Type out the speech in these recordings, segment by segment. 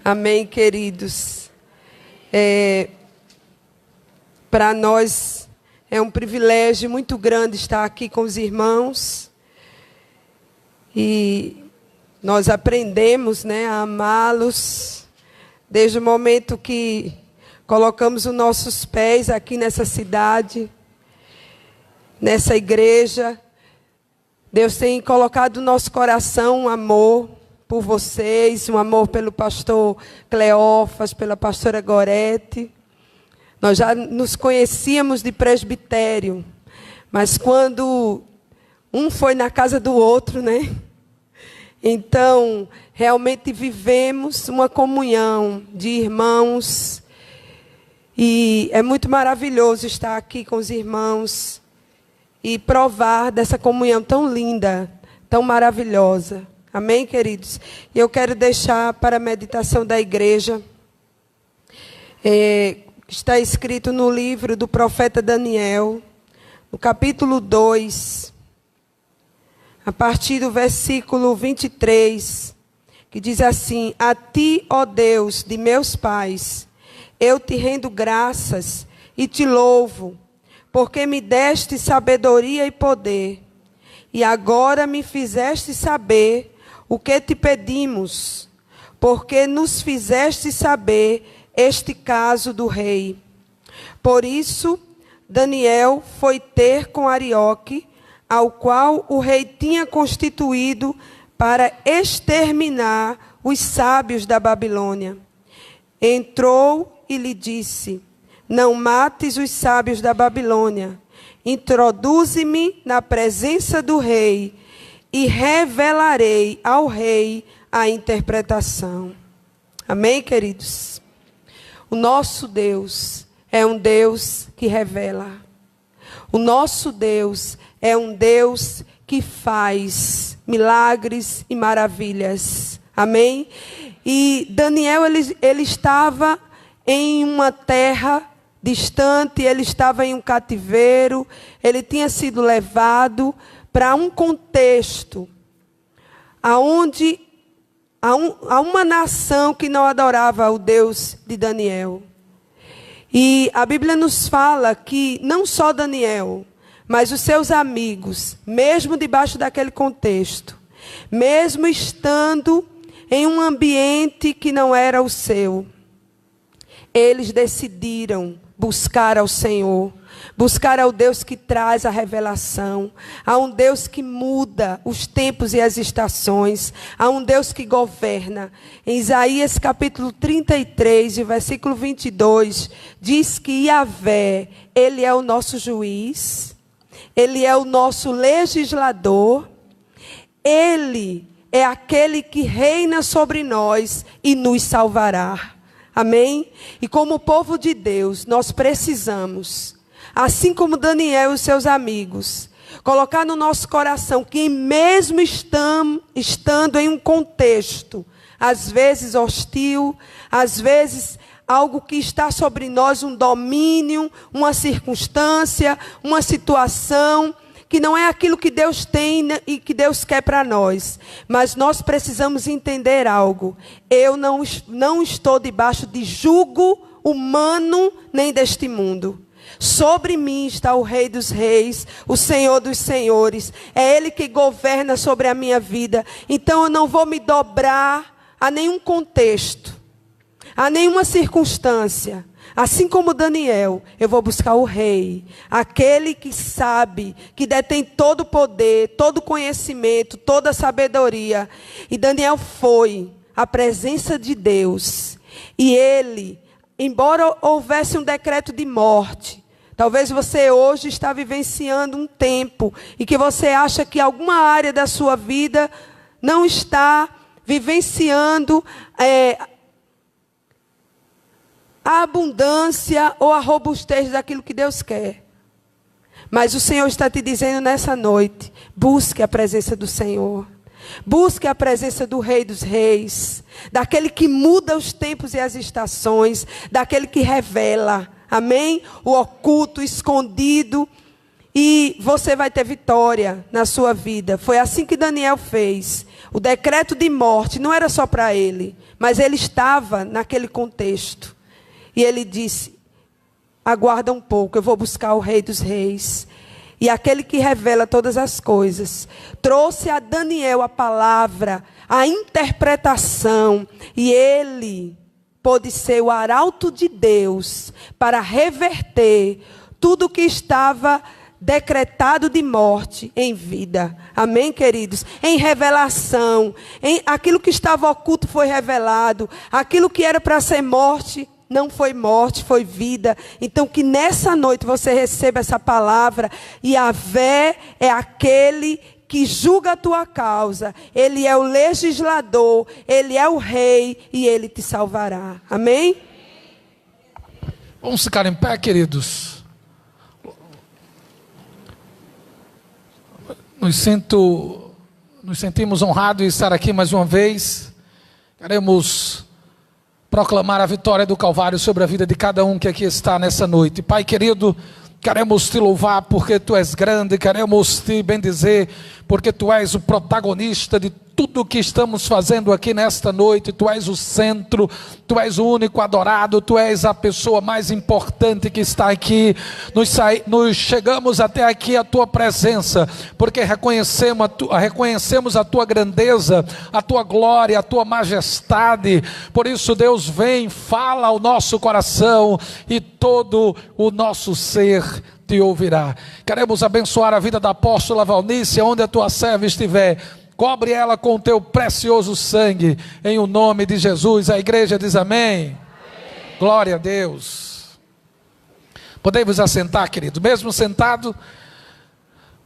Amém, queridos. Para nós é um privilégio muito grande estar aqui com os irmãos. E nós aprendemos, a amá-los desde o momento que colocamos os nossos pés aqui nessa cidade, nessa igreja. Deus tem colocado no nosso coração um amor por vocês, um amor pelo pastor Cleófas, pela pastora Gorete. Nós já nos conhecíamos de presbitério, mas quando um foi na casa do outro, Então, realmente vivemos uma comunhão de irmãos. E é muito maravilhoso estar aqui com os irmãos e provar dessa comunhão tão linda, tão maravilhosa. Amém, queridos? E eu quero deixar para a meditação da igreja. Está escrito no livro do profeta Daniel, no capítulo 2, a partir do versículo 23, que diz assim: A ti, ó Deus de meus pais, eu te rendo graças e te louvo, porque me deste sabedoria e poder, e agora me fizeste saber o que te pedimos, porque nos fizeste saber este caso do rei. Por isso, Daniel foi ter com Arioque, ao qual o rei tinha constituído para exterminar os sábios da Babilônia. Entrou e lhe disse: Não mates os sábios da Babilônia. Introduze-me na presença do rei e revelarei ao rei a interpretação. Amém, queridos? O nosso Deus é um Deus que revela. O nosso Deus é um Deus que faz milagres e maravilhas. Amém? E Daniel, ele estava em uma terra distante, ele estava em um cativeiro, ele tinha sido levado para um contexto onde há uma nação que não adorava o Deus de Daniel. E a Bíblia nos fala que não só Daniel, mas os seus amigos, mesmo debaixo daquele contexto, mesmo estando em um ambiente que não era o seu, eles decidiram buscar ao Senhor, buscar ao Deus que traz a revelação, a um Deus que muda os tempos e as estações, a um Deus que governa. Em Isaías capítulo 33, versículo 22, diz que Yahvé, Ele é o nosso juiz, Ele é o nosso legislador, Ele é aquele que reina sobre nós e nos salvará. Amém? E como povo de Deus, nós precisamos, assim como Daniel e os seus amigos, colocar no nosso coração que mesmo estando em um contexto, às vezes hostil, às vezes algo que está sobre nós, um domínio, uma circunstância, uma situação, que não é aquilo que Deus tem e que Deus quer para nós. Mas nós precisamos entender algo. Eu não estou debaixo de jugo humano nem deste mundo. Sobre mim está o Rei dos Reis, o Senhor dos Senhores. É Ele que governa sobre a minha vida. Então eu não vou me dobrar a nenhum contexto, a nenhuma circunstância. Assim como Daniel, eu vou buscar o rei, aquele que sabe, que detém todo o poder, todo o conhecimento, toda a sabedoria. E Daniel foi à presença de Deus. E ele, embora houvesse um decreto de morte, talvez você hoje está vivenciando um tempo e que você acha que alguma área da sua vida não está vivenciando a abundância ou a robustez daquilo que Deus quer. Mas o Senhor está te dizendo nessa noite: busque a presença do Senhor. Busque a presença do Rei dos Reis, daquele que muda os tempos e as estações, daquele que revela, amém? O oculto, o escondido. e você vai ter vitória na sua vida. Foi assim que Daniel fez. O decreto de morte não era só para ele, mas ele estava naquele contexto. E ele disse: aguarda um pouco, eu vou buscar o Rei dos Reis. E aquele que revela todas as coisas trouxe a Daniel a palavra, a interpretação, e ele pôde ser o arauto de Deus para reverter tudo que estava decretado de morte em vida. Amém, queridos? Em revelação, em aquilo que estava oculto foi revelado, aquilo que era para ser morte não foi morte, foi vida. Então que nessa noite você receba essa palavra. Yahvé é aquele que julga a tua causa. Ele é o legislador, ele é o rei e ele te salvará. Amém? Vamos ficar em pé, queridos. Nos sentimos honrados de estar aqui mais uma vez. Queremos proclamar a vitória do Calvário sobre a vida de cada um que aqui está nessa noite. Pai querido, queremos te louvar porque tu és grande, queremos te bendizer porque tu és o protagonista de tudo que estamos fazendo aqui nesta noite. Tu és o centro, tu és o único adorado, tu és a pessoa mais importante que está aqui. Nos chegamos até aqui a tua presença, porque reconhecemos a tua grandeza, a tua glória, a tua majestade. Por isso, Deus, vem, fala ao nosso coração e todo o nosso ser te ouvirá. Queremos abençoar a vida da apóstola Valnice, onde a tua serva estiver. Cobre ela com o teu precioso sangue, em o nome de Jesus. A igreja diz amém. Amém. Glória a Deus. Podemos assentar, querido. Mesmo sentado,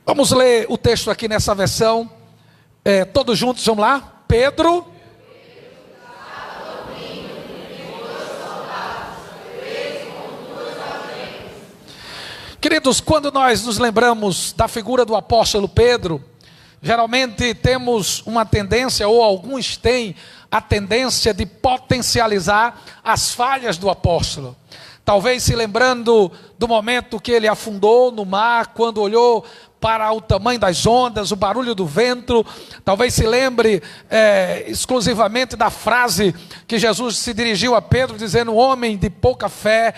vamos ler o texto aqui nessa versão. Todos juntos, vamos lá. Pedro. Queridos, quando nós nos lembramos da figura do apóstolo Pedro, geralmente temos uma tendência, ou alguns têm a tendência de potencializar as falhas do apóstolo. Talvez se lembrando do momento que ele afundou no mar, quando olhou para o tamanho das ondas, o barulho do vento. Talvez se lembre exclusivamente da frase que Jesus se dirigiu a Pedro, dizendo: homem de pouca fé.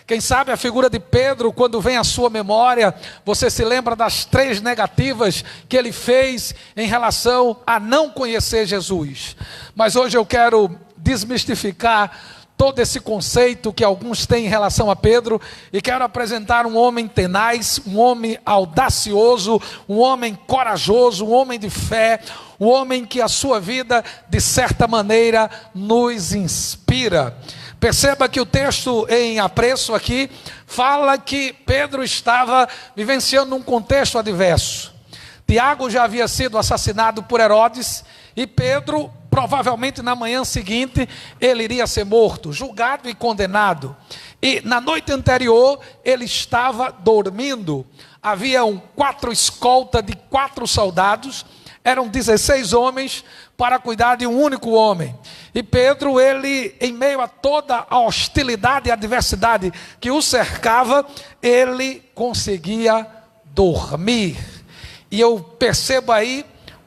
Quem sabe a figura de Pedro, quando vem à sua memória, você se lembra das 3 negativas que ele fez em relação a não conhecer Jesus. Mas hoje eu quero desmistificar todo esse conceito que alguns têm em relação a Pedro, e quero apresentar um homem tenaz, um homem audacioso, um homem corajoso, um homem de fé, um homem que a sua vida, de certa maneira, nos inspira. Perceba que o texto em apreço aqui fala que Pedro estava vivenciando um contexto adverso. Tiago já havia sido assassinado por Herodes, e Pedro, provavelmente na manhã seguinte, ele iria ser morto, julgado e condenado. E na noite anterior ele estava dormindo. Haviam 4 escoltas de 4 soldados, eram 16 homens para cuidar de um único homem. E Pedro, ele, em meio a toda a hostilidade e adversidade que o cercava, ele conseguia dormir. E eu percebo aí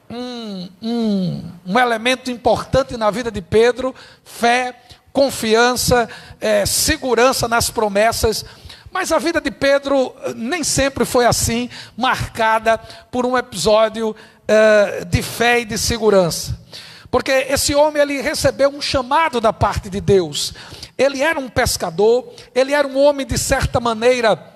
um elemento importante na vida de Pedro: fé, confiança, segurança nas promessas. Mas a vida de Pedro nem sempre foi assim, marcada por um episódio de fé e de segurança. Porque esse homem, ele recebeu um chamado da parte de Deus. Ele era um pescador, ele era um homem de certa maneira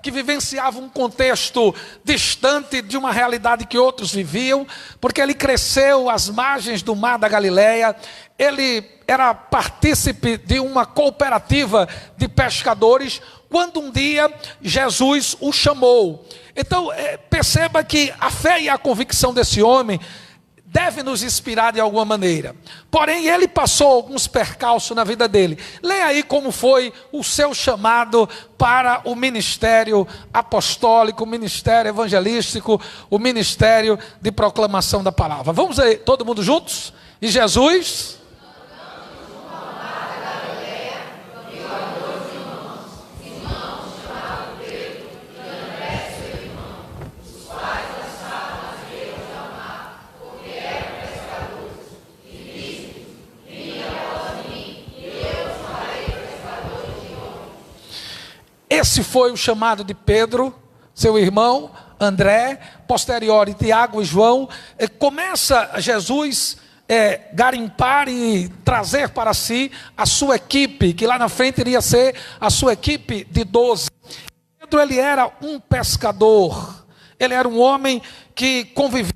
que vivenciava um contexto distante de uma realidade que outros viviam, porque ele cresceu às margens do mar da Galileia. Ele era partícipe de uma cooperativa de pescadores, quando um dia Jesus o chamou. Então perceba que a fé e a convicção desse homem deve nos inspirar de alguma maneira. Porém, ele passou alguns percalços na vida dele. Leia aí como foi o seu chamado para o ministério apostólico, o ministério evangelístico, o ministério de proclamação da palavra. Vamos aí, todo mundo juntos? E Jesus... esse foi o chamado de Pedro, seu irmão, André, posterior Tiago e João. Começa Jesus garimpar e trazer para si a sua equipe, que lá na frente iria ser a sua equipe de 12. Pedro, ele era um pescador, ele era um homem que convivia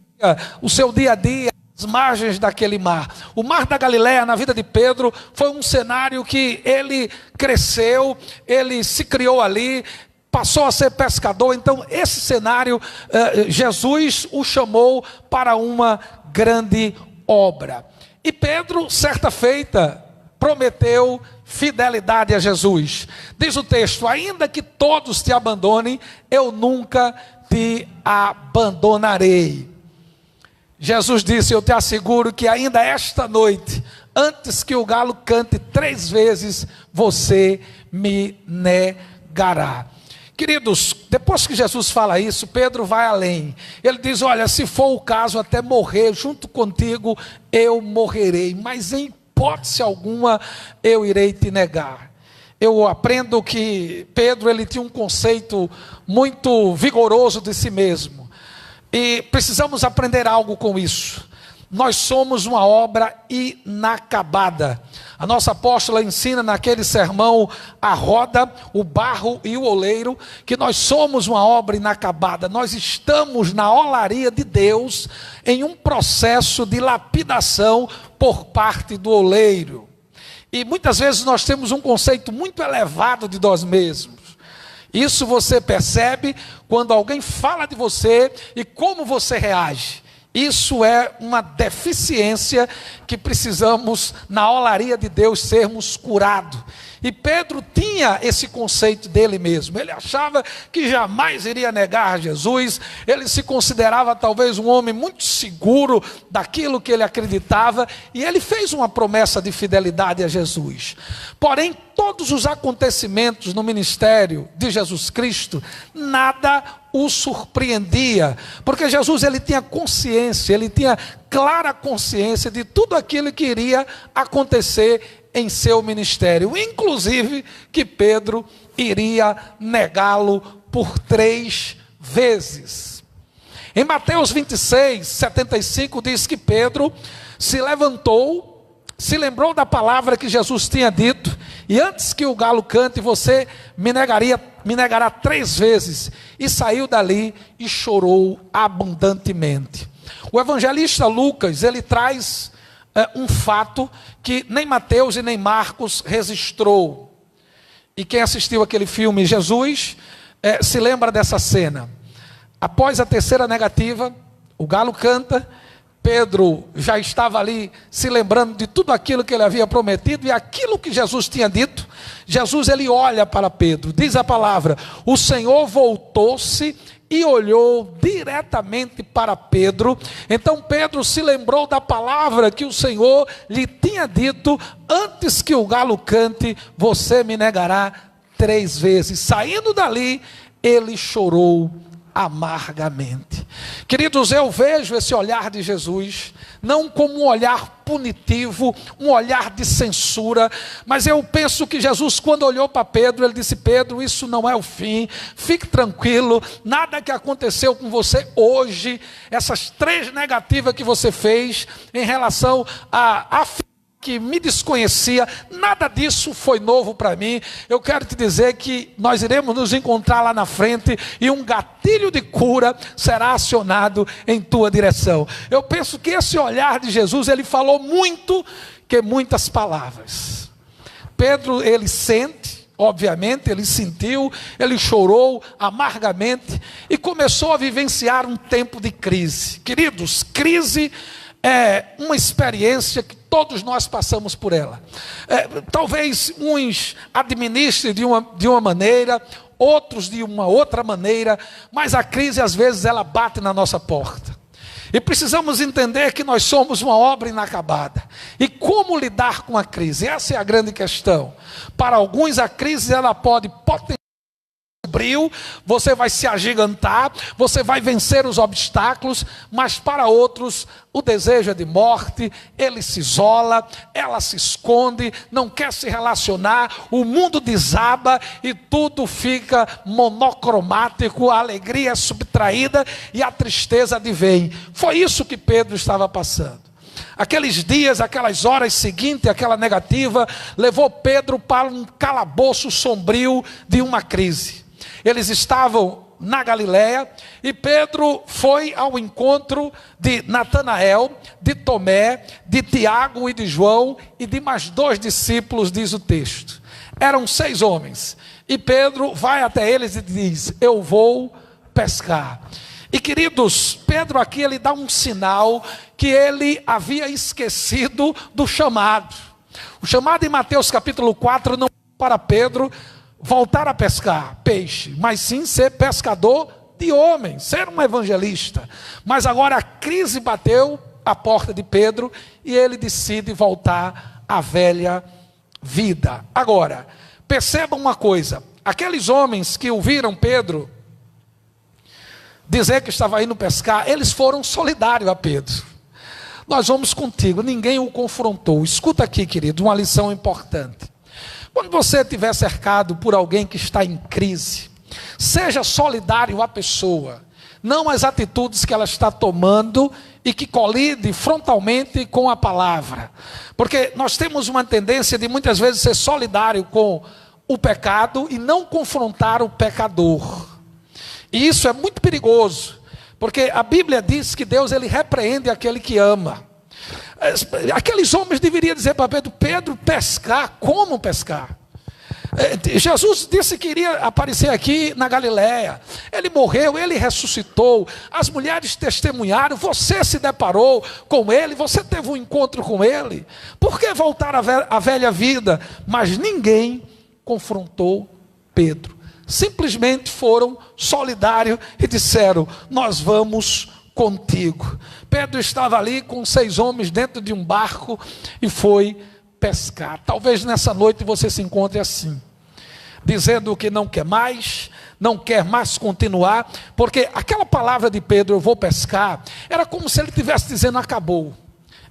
o seu dia a dia às margens daquele mar. O mar da Galileia, na vida de Pedro, foi um cenário que ele cresceu, ele se criou ali, passou a ser pescador. Então esse cenário, Jesus o chamou para uma grande obra. E Pedro, certa feita, prometeu fidelidade a Jesus. Diz o texto: ainda que todos te abandonem, eu nunca te abandonarei. Jesus disse: eu te asseguro que ainda esta noite, antes que o galo cante 3 vezes, você me negará. Queridos, depois que Jesus fala isso, Pedro vai além. Ele diz: olha, se for o caso até morrer junto contigo, eu morrerei, mas em hipótese alguma eu irei te negar. Eu aprendo que Pedro, ele tinha um conceito muito vigoroso de si mesmo. E precisamos aprender algo com isso. Nós somos uma obra inacabada. A nossa apóstola ensina naquele sermão, a roda, o barro e o oleiro, que nós somos uma obra inacabada. Nós estamos na olaria de Deus, em um processo de lapidação por parte do oleiro. E muitas vezes nós temos um conceito muito elevado de nós mesmos. Isso você percebe quando alguém fala de você e como você reage. Isso é uma deficiência que precisamos, na olaria de Deus, sermos curados. E Pedro tinha esse conceito dele mesmo. Ele achava que jamais iria negar Jesus. Ele se considerava talvez um homem muito seguro daquilo que ele acreditava. E ele fez uma promessa de fidelidade a Jesus. Porém, todos os acontecimentos no ministério de Jesus Cristo, nada o surpreendia. Porque Jesus, ele tinha consciência, ele tinha clara consciência de tudo aquilo que iria acontecer em seu ministério, inclusive que Pedro iria negá-lo por 3 vezes. Em Mateus 26, 75 diz que Pedro se levantou, se lembrou da palavra que Jesus tinha dito, e antes que o galo cante, você me negará 3 vezes, e saiu dali e chorou abundantemente. O evangelista Lucas, ele traz um fato que nem Mateus e nem Marcos registrou. E quem assistiu aquele filme Jesus se lembra dessa cena. Após a 3ª negativa, o galo canta. Pedro já estava ali se lembrando de tudo aquilo que ele havia prometido e aquilo que Jesus tinha dito. Jesus, ele olha para Pedro, diz a palavra: o Senhor voltou-se e olhou diretamente para Pedro. Então Pedro se lembrou da palavra que o Senhor lhe tinha dito: antes que o galo cante, você me negará 3 vezes. Saindo dali, ele chorou amargamente. Queridos, eu vejo esse olhar de Jesus não como um olhar punitivo, um olhar de censura, mas eu penso que Jesus, quando olhou para Pedro, ele disse: Pedro, isso não é o fim, fique tranquilo, nada que aconteceu com você hoje, essas 3 negativas que você fez em relação a que me desconhecia, nada disso foi novo para mim. Eu quero te dizer que nós iremos nos encontrar lá na frente e um gatilho de cura será acionado em tua direção. Eu penso que esse olhar de Jesus, ele falou muito que muitas palavras. Pedro, ele sente, obviamente, ele sentiu, ele chorou amargamente e começou a vivenciar um tempo de crise. Queridos, crise é uma experiência que todos nós passamos por ela. Talvez uns administrem de uma maneira, outros de uma outra maneira, mas a crise às vezes ela bate na nossa porta. E precisamos entender que nós somos uma obra inacabada. E como lidar com a crise? Essa é a grande questão. Para alguns a crise ela pode potencializar sombrio, você vai se agigantar, você vai vencer os obstáculos, mas para outros o desejo é de morte, ele se isola, ela se esconde, não quer se relacionar, o mundo desaba e tudo fica monocromático, a alegria é subtraída e a tristeza advém. Foi isso que Pedro estava passando. Aqueles dias, aquelas horas seguintes, aquela negativa, levou Pedro para um calabouço sombrio de uma crise. Eles estavam na Galileia e Pedro foi ao encontro de Natanael, de Tomé, de Tiago e de João e de mais 2 discípulos, diz o texto. Eram 6 homens e Pedro vai até eles e diz: eu vou pescar. E queridos, Pedro aqui ele dá um sinal que ele havia esquecido do chamado. O chamado em Mateus capítulo 4 não é para Pedro voltar a pescar peixe, mas sim ser pescador de homens, ser um evangelista. Mas agora a crise bateu a porta de Pedro e ele decide voltar à velha vida. Agora, percebam uma coisa, aqueles homens que ouviram Pedro dizer que estava indo pescar, eles foram solidários a Pedro. Nós vamos contigo, ninguém o confrontou. Escuta aqui, querido, uma lição importante. Quando você estiver cercado por alguém que está em crise, seja solidário à pessoa, não às atitudes que ela está tomando e que colide frontalmente com a palavra. Porque nós temos uma tendência de muitas vezes ser solidário com o pecado e não confrontar o pecador. E isso é muito perigoso, porque a Bíblia diz que Deus ele repreende aquele que ama. Aqueles homens deveriam dizer para Pedro: Pedro, pescar, como pescar? Jesus disse que iria aparecer aqui na Galileia, ele morreu, ele ressuscitou, as mulheres testemunharam, você se deparou com ele, você teve um encontro com ele, por que voltar à velha vida? Mas ninguém confrontou Pedro. Simplesmente foram solidários e disseram: nós vamos contigo. Pedro estava ali com 6 homens dentro de um barco e foi pescar. Talvez nessa noite você se encontre assim, dizendo que não quer mais continuar, porque aquela palavra de Pedro, eu vou pescar, era como se ele estivesse dizendo: acabou.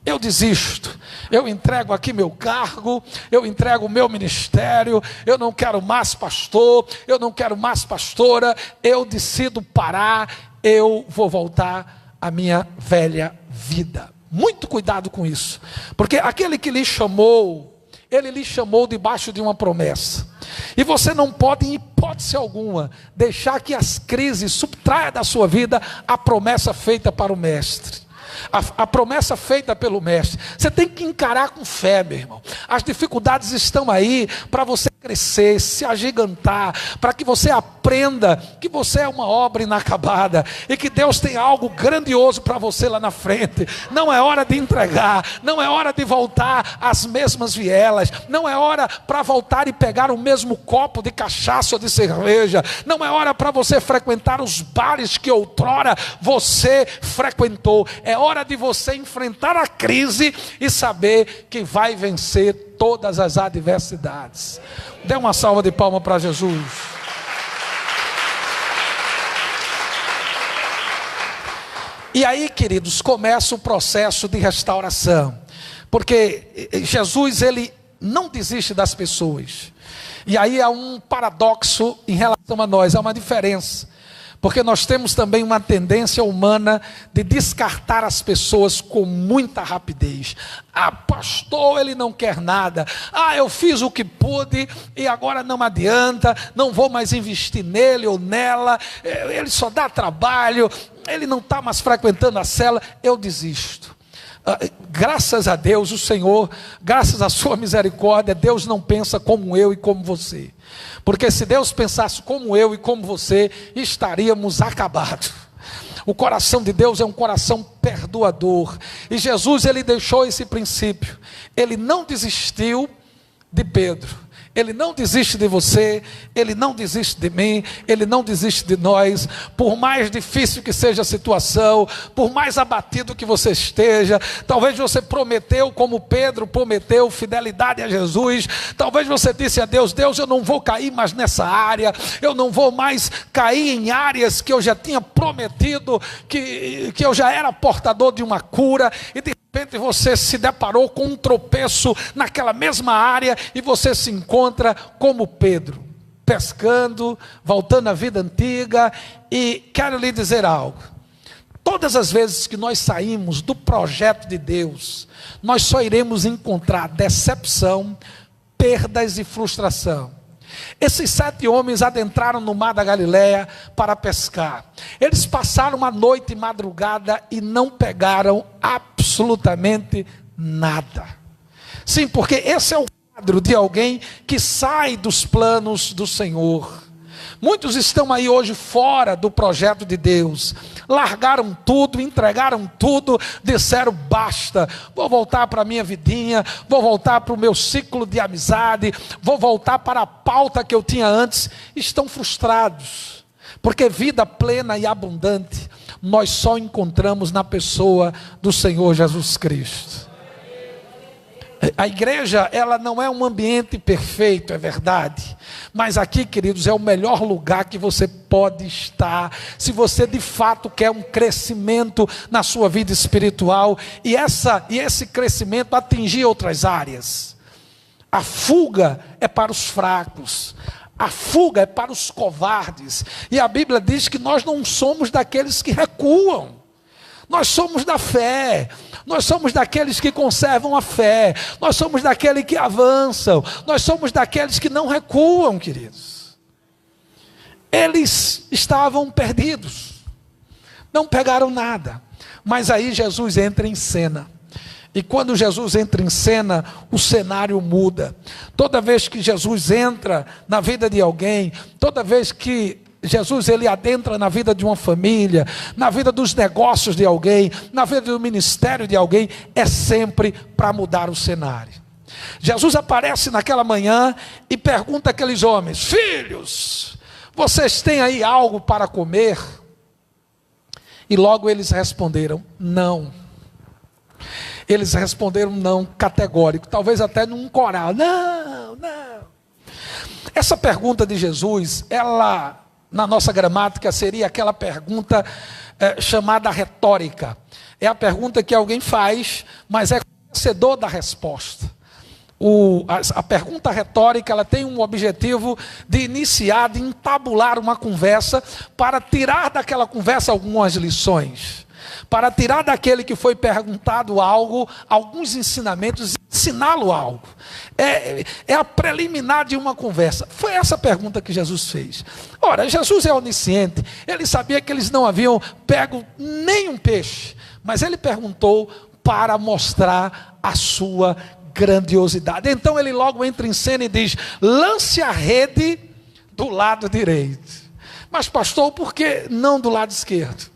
Eu desisto, eu entrego aqui meu cargo, eu entrego o meu ministério, eu não quero mais pastor, eu não quero mais pastora, eu decido parar, eu vou voltar à minha velha vida. Muito cuidado com isso, porque aquele que lhe chamou, ele lhe chamou debaixo de uma promessa, e você não pode, em hipótese alguma, deixar que as crises subtraiam da sua vida a promessa feita para o mestre. A promessa feita pelo mestre, você tem que encarar com fé, meu irmão. As dificuldades estão aí para você crescer, se agigantar, para que você aprenda que você é uma obra inacabada e que Deus tem algo grandioso para você lá na frente. Não é hora de entregar, não é hora de voltar às mesmas vielas, não é hora para voltar e pegar o mesmo copo de cachaça ou de cerveja, não é hora para você frequentar os bares que outrora você frequentou. É hora de você enfrentar a crise e saber que vai vencer todas as adversidades. Dê uma salva de palmas para Jesus. E aí, queridos, começa o processo de restauração, porque Jesus ele não desiste das pessoas. E aí há um paradoxo em relação a nós, há uma diferença. Porque nós temos também uma tendência humana de descartar as pessoas com muita rapidez. Ah, pastor, ele não quer nada. Ah, eu fiz o que pude e agora não adianta, não vou mais investir nele ou nela, ele só dá trabalho, ele não está mais frequentando a cela, eu desisto. Graças a Deus, o Senhor, graças à sua misericórdia, Deus não pensa como eu e como você. Porque se Deus pensasse como eu e como você, estaríamos acabados. O coração de Deus é um coração perdoador. E Jesus ele deixou esse princípio. Ele não desistiu de Pedro. Ele não desiste de você, Ele não desiste de mim, Ele não desiste de nós. Por mais difícil que seja a situação, por mais abatido que você esteja, talvez você prometeu, como Pedro prometeu, fidelidade a Jesus. Talvez você disse a Deus: Deus, eu não vou cair mais nessa área, eu não vou mais cair em áreas que eu já tinha prometido, que eu já era portador de uma cura, e de repente você se deparou com um tropeço naquela mesma área, e você se encontra como Pedro, pescando, voltando à vida antiga. E quero lhe dizer algo: todas as vezes que nós saímos do projeto de Deus, nós só iremos encontrar decepção, perdas e frustração. Esses 7 homens adentraram no mar da Galileia para pescar. Eles passaram uma noite e madrugada e não pegaram absolutamente nada. Sim, porque esse é o quadro de alguém que sai dos planos do Senhor. Muitos estão aí hoje fora do projeto de Deus, largaram tudo, entregaram tudo, disseram: basta, vou voltar para a minha vidinha, vou voltar para o meu ciclo de amizade, vou voltar para a pauta que eu tinha antes. Estão frustrados, porque vida plena e abundante nós só encontramos na pessoa do Senhor Jesus Cristo. A igreja, ela não é um ambiente perfeito, é verdade, mas aqui, queridos, é o melhor lugar que você pode estar, se você de fato quer um crescimento na sua vida espiritual, e esse crescimento atingir outras áreas. A fuga é para os fracos, a fuga é para os covardes, e a Bíblia diz que nós não somos daqueles que recuam, nós somos da fé, nós somos daqueles que conservam a fé, nós somos daqueles que avançam, nós somos daqueles que não recuam, queridos. Eles estavam perdidos, não pegaram nada, mas aí Jesus entra em cena. E quando Jesus entra em cena, o cenário muda. Toda vez que Jesus entra na vida de alguém, toda vez que Jesus ele adentra na vida de uma família, na vida dos negócios de alguém, na vida do ministério de alguém, é sempre para mudar o cenário. Jesus aparece naquela manhã e pergunta àqueles homens: filhos, vocês têm aí algo para comer? E logo eles responderam: não. Eles responderam não categórico, talvez até num coral: não, não. Essa pergunta de Jesus, ela, na nossa gramática, seria aquela pergunta chamada retórica. É a pergunta que alguém faz, mas é conhecedor da resposta. A pergunta retórica, ela tem um objetivo de iniciar, de entabular uma conversa, para tirar daquela conversa algumas lições, para tirar daquele que foi perguntado algo, alguns ensinamentos, e ensiná-lo algo. É a preliminar de uma conversa. Foi essa pergunta que Jesus fez. Ora, Jesus é onisciente, ele sabia que eles não haviam pego nenhum peixe, mas ele perguntou para mostrar a sua grandiosidade. Então ele logo entra em cena e diz: lance a rede do lado direito. Mas pastor, por que não do lado esquerdo?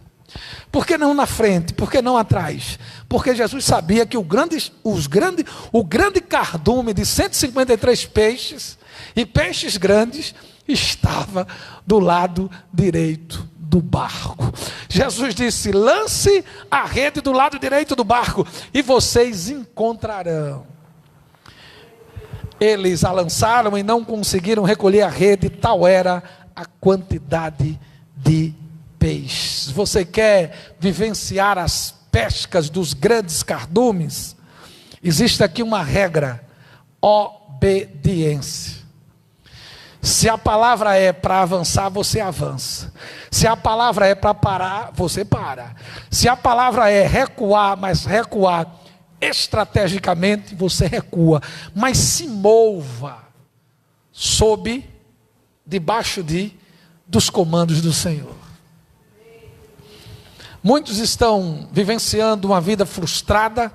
Por que não na frente? Por que não atrás? Porque Jesus sabia que o grande cardume de 153 peixes, e peixes grandes, estava do lado direito do barco. Jesus disse: lance a rede do lado direito do barco e vocês encontrarão. Eles a lançaram e não conseguiram recolher a rede, tal era a quantidade de peixes. Você quer vivenciar as pescas dos grandes cardumes? Existe aqui uma regra: obediência. Se a palavra é para avançar, você avança. Se a palavra é para parar, você para. Se a palavra é recuar, mas recuar estrategicamente, você recua. Mas se mova debaixo dos comandos do Senhor. Muitos estão vivenciando uma vida frustrada,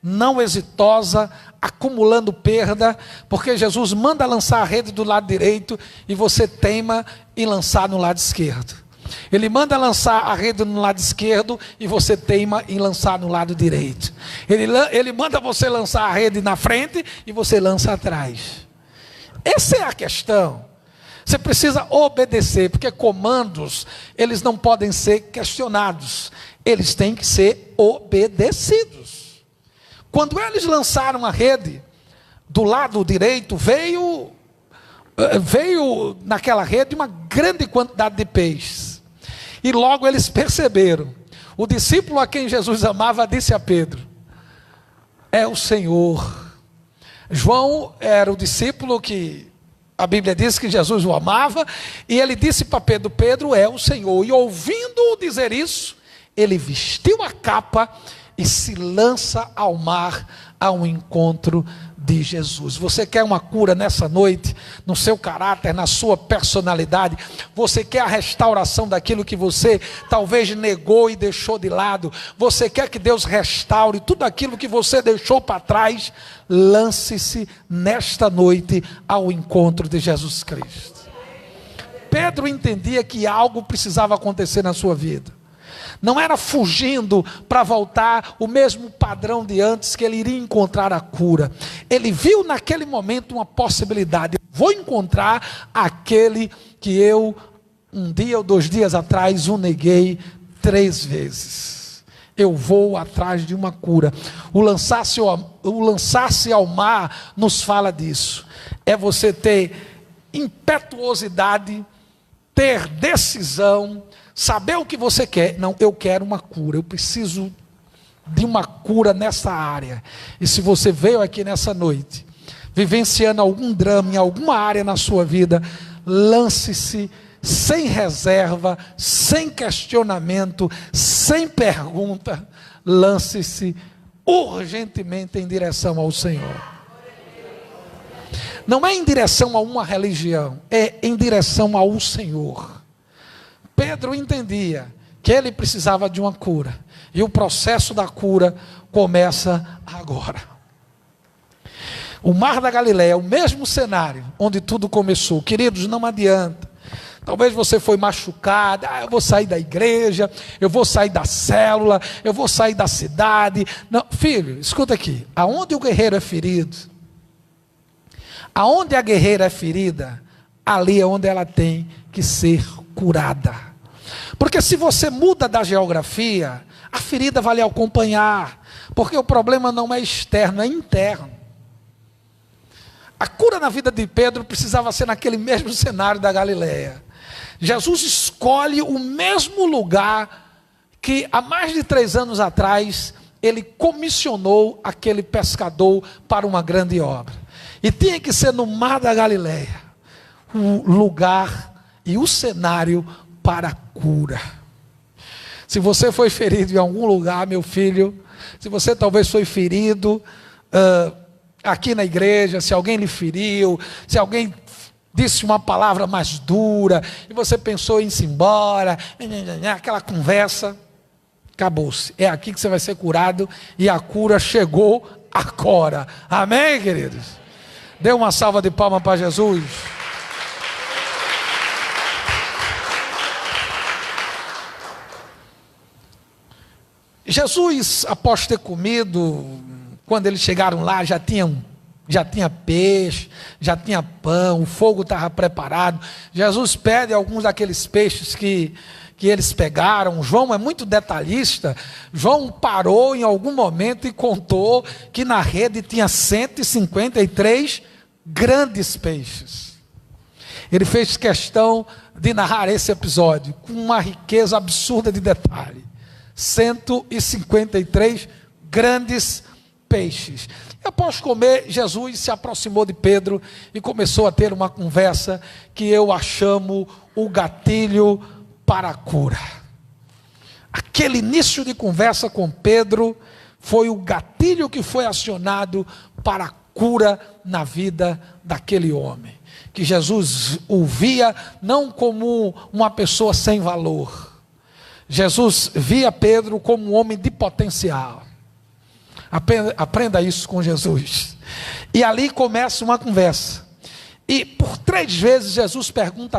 não exitosa, acumulando perda, porque Jesus manda lançar a rede do lado direito e você teima em lançar no lado esquerdo. Ele manda lançar a rede no lado esquerdo e você teima em lançar no lado direito. Ele manda você lançar a rede na frente e você lança atrás. Essa é a questão. Você precisa obedecer, porque comandos, eles não podem ser questionados, eles têm que ser obedecidos. Quando eles lançaram a rede, do lado direito veio naquela rede uma grande quantidade de peixes. E logo eles perceberam. O discípulo a quem Jesus amava disse a Pedro: é o Senhor. João era o discípulo que a Bíblia diz que Jesus o amava, e ele disse para Pedro: Pedro, é o Senhor. E ouvindo-o dizer isso, ele vestiu a capa e se lança ao mar ao encontro de Jesus. Você quer uma cura nessa noite, no seu caráter, na sua personalidade? Você quer a restauração daquilo que você talvez negou e deixou de lado? Você quer que Deus restaure tudo aquilo que você deixou para trás? Lance-se nesta noite ao encontro de Jesus Cristo. Pedro entendia que algo precisava acontecer na sua vida. Não era fugindo para voltar o mesmo padrão de antes que ele iria encontrar a cura. Ele viu naquele momento uma possibilidade: vou encontrar aquele que eu, um dia ou 2 dias atrás, o neguei 3 vezes. Eu vou atrás de uma cura. O lançar-se ao mar nos fala disso. É você ter impetuosidade, ter decisão, saber o que você quer. Não, eu quero uma cura, eu preciso de uma cura nessa área. E se você veio aqui nessa noite, vivenciando algum drama em alguma área na sua vida, lance-se sem reserva, sem questionamento, sem pergunta, lance-se urgentemente em direção ao Senhor. Não é em direção a uma religião, é em direção ao Senhor. Pedro entendia que ele precisava de uma cura, e o processo da cura começa agora. O Mar da Galileia, o mesmo cenário onde tudo começou. Queridos, não adianta. Talvez você foi machucado: eu vou sair da igreja, eu vou sair da célula, eu vou sair da cidade. Não, filho, escuta aqui. Aonde o guerreiro é ferido, aonde a guerreira é ferida, ali é onde ela tem que ser curada. Porque se você muda da geografia, a ferida vai lhe acompanhar, porque o problema não é externo, é interno. A cura na vida de Pedro precisava ser naquele mesmo cenário da Galileia. Jesus escolhe o mesmo lugar que há mais de 3 anos atrás ele comissionou aquele pescador para uma grande obra. E tinha que ser no Mar da Galileia, o lugar e o cenário para a cura. Se você foi ferido em algum lugar, meu filho, se você talvez foi ferido aqui na igreja, se alguém lhe feriu, se alguém disse uma palavra mais dura, e você pensou em ir embora, aquela conversa, acabou-se. É aqui que você vai ser curado, e a cura chegou agora. Amém, queridos? Dê uma salva de palmas para Jesus. Jesus, após ter comido, quando eles chegaram lá, já tinha peixe, já tinha pão, o fogo estava preparado. Jesus pede alguns daqueles peixes que eles pegaram. João é muito detalhista. João parou em algum momento e contou que na rede tinha 153 grandes peixes. Ele fez questão de narrar esse episódio com uma riqueza absurda de detalhe. 153 grandes peixes. E após comer, Jesus se aproximou de Pedro e começou a ter uma conversa que eu a chamo o gatilho para a cura. Aquele início de conversa com Pedro foi o gatilho que foi acionado para a cura na vida daquele homem, que Jesus o via não como uma pessoa sem valor. Jesus via Pedro como um homem de potencial. Aprenda isso com Jesus. E ali começa uma conversa. E por 3 vezes Jesus perguntou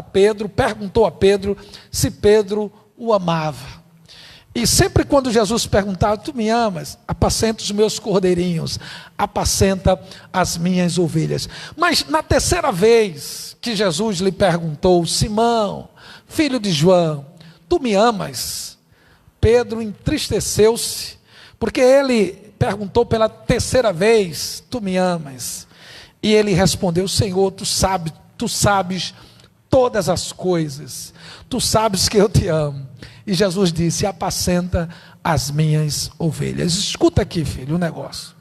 a Pedro se Pedro o amava. E sempre quando Jesus perguntava: tu me amas? Apacenta os meus cordeirinhos, apacenta as minhas ovelhas. Mas na terceira vez que Jesus lhe perguntou: Simão, filho de João, tu me amas? Pedro entristeceu-se, porque ele perguntou pela terceira vez: tu me amas? E ele respondeu: Senhor, tu sabes todas as coisas, tu sabes que eu te amo. E Jesus disse: apacenta as minhas ovelhas. Escuta aqui, filho, um negócio.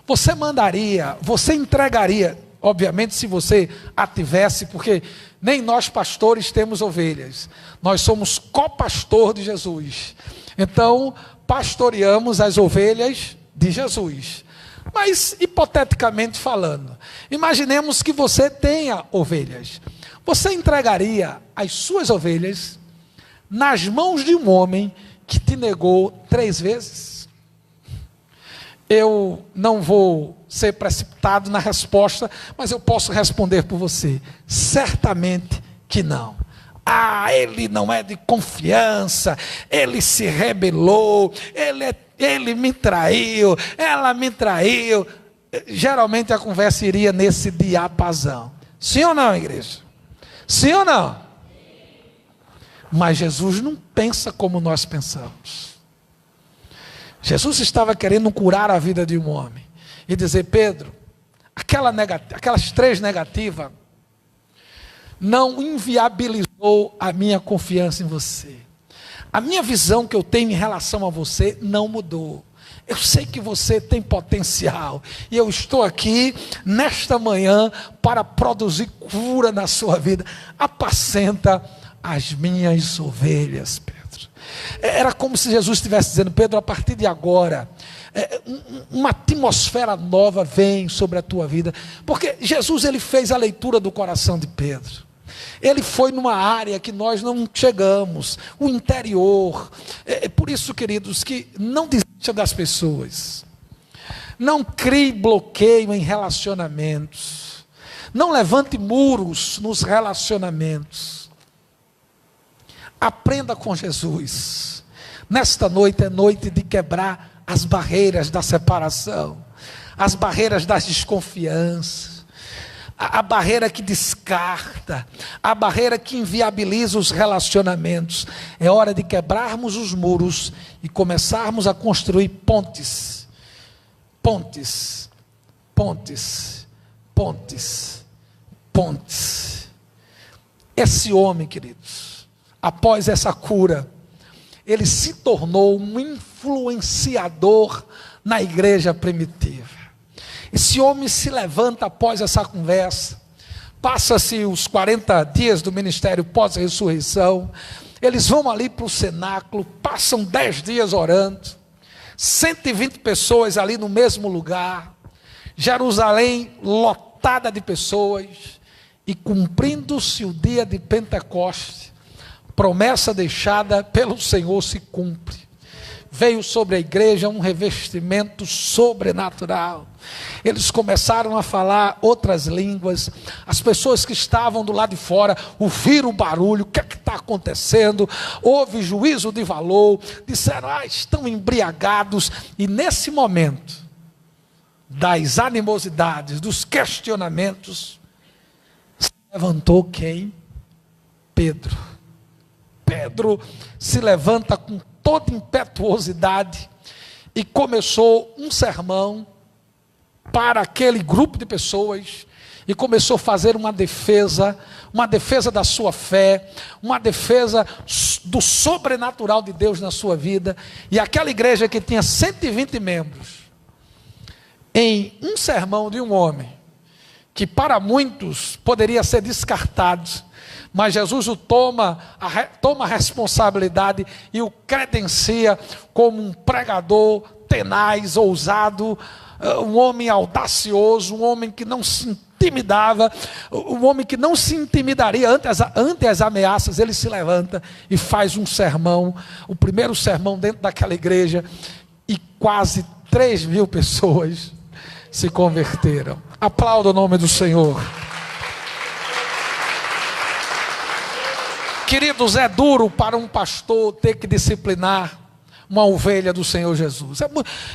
Você entregaria, obviamente, se você a tivesse, porque nem nós pastores temos ovelhas, nós somos copastor de Jesus, então pastoreamos as ovelhas de Jesus. Mas, hipoteticamente falando, imaginemos que você tenha ovelhas. Você entregaria as suas ovelhas nas mãos de um homem que te negou 3 vezes? Eu não vou ser precipitado na resposta, mas eu posso responder por você: certamente que não. Ele não é de confiança, ele se rebelou, ele me traiu, ela me traiu. Geralmente a conversa iria nesse diapasão. Sim ou não, igreja? Sim ou não? Mas Jesus não pensa como nós pensamos. Jesus estava querendo curar a vida de um homem e dizer: Pedro, aquelas 3 negativas não inviabilizou a minha confiança em você. A minha visão que eu tenho em relação a você não mudou. Eu sei que você tem potencial, e eu estou aqui nesta manhã para produzir cura na sua vida. Apacenta as minhas ovelhas, Pedro. Era como se Jesus estivesse dizendo: Pedro, a partir de agora, uma atmosfera nova vem sobre a tua vida. Porque Jesus, ele fez a leitura do coração de Pedro. Ele foi numa área que nós não chegamos, o interior. É por isso, queridos, que não desista das pessoas. Não crie bloqueio em relacionamentos. Não levante muros nos relacionamentos. Aprenda com Jesus. Nesta noite é noite de quebrar as barreiras da separação, as barreiras das desconfianças, a barreira que descarta, a barreira que inviabiliza os relacionamentos. É hora de quebrarmos os muros e começarmos a construir pontes. Pontes, pontes, pontes, pontes. Esse homem, queridos, após essa cura, ele se tornou um influenciador na igreja primitiva. Esse homem se levanta após essa conversa. Passa-se os 40 dias do ministério pós-ressurreição. Eles vão ali para o cenáculo, passam 10 dias orando. 120 pessoas ali no mesmo lugar. Jerusalém lotada de pessoas. E cumprindo-se o dia de Pentecoste, promessa deixada pelo Senhor se cumpre. Veio sobre a igreja um revestimento sobrenatural. Eles começaram a falar outras línguas. As pessoas que estavam do lado de fora ouviram o barulho. O que é que está acontecendo? Houve juízo de valor. Disseram: estão embriagados. E nesse momento das animosidades, dos questionamentos, se levantou quem? Pedro. Pedro se levanta com toda impetuosidade e começou um sermão para aquele grupo de pessoas, e começou a fazer uma defesa da sua fé, uma defesa do sobrenatural de Deus na sua vida. E aquela igreja que tinha 120 membros, em um sermão de um homem, que para muitos poderia ser descartado, mas Jesus o toma a responsabilidade e o credencia como um pregador tenaz, ousado, um homem audacioso, um homem que não se intimidava, um homem que não se intimidaria ante as ameaças. Ele se levanta e faz um sermão, o primeiro sermão dentro daquela igreja, e quase 3.000 pessoas se converteram. Aplauda o nome do Senhor. Queridos, é duro para um pastor ter que disciplinar uma ovelha do Senhor Jesus.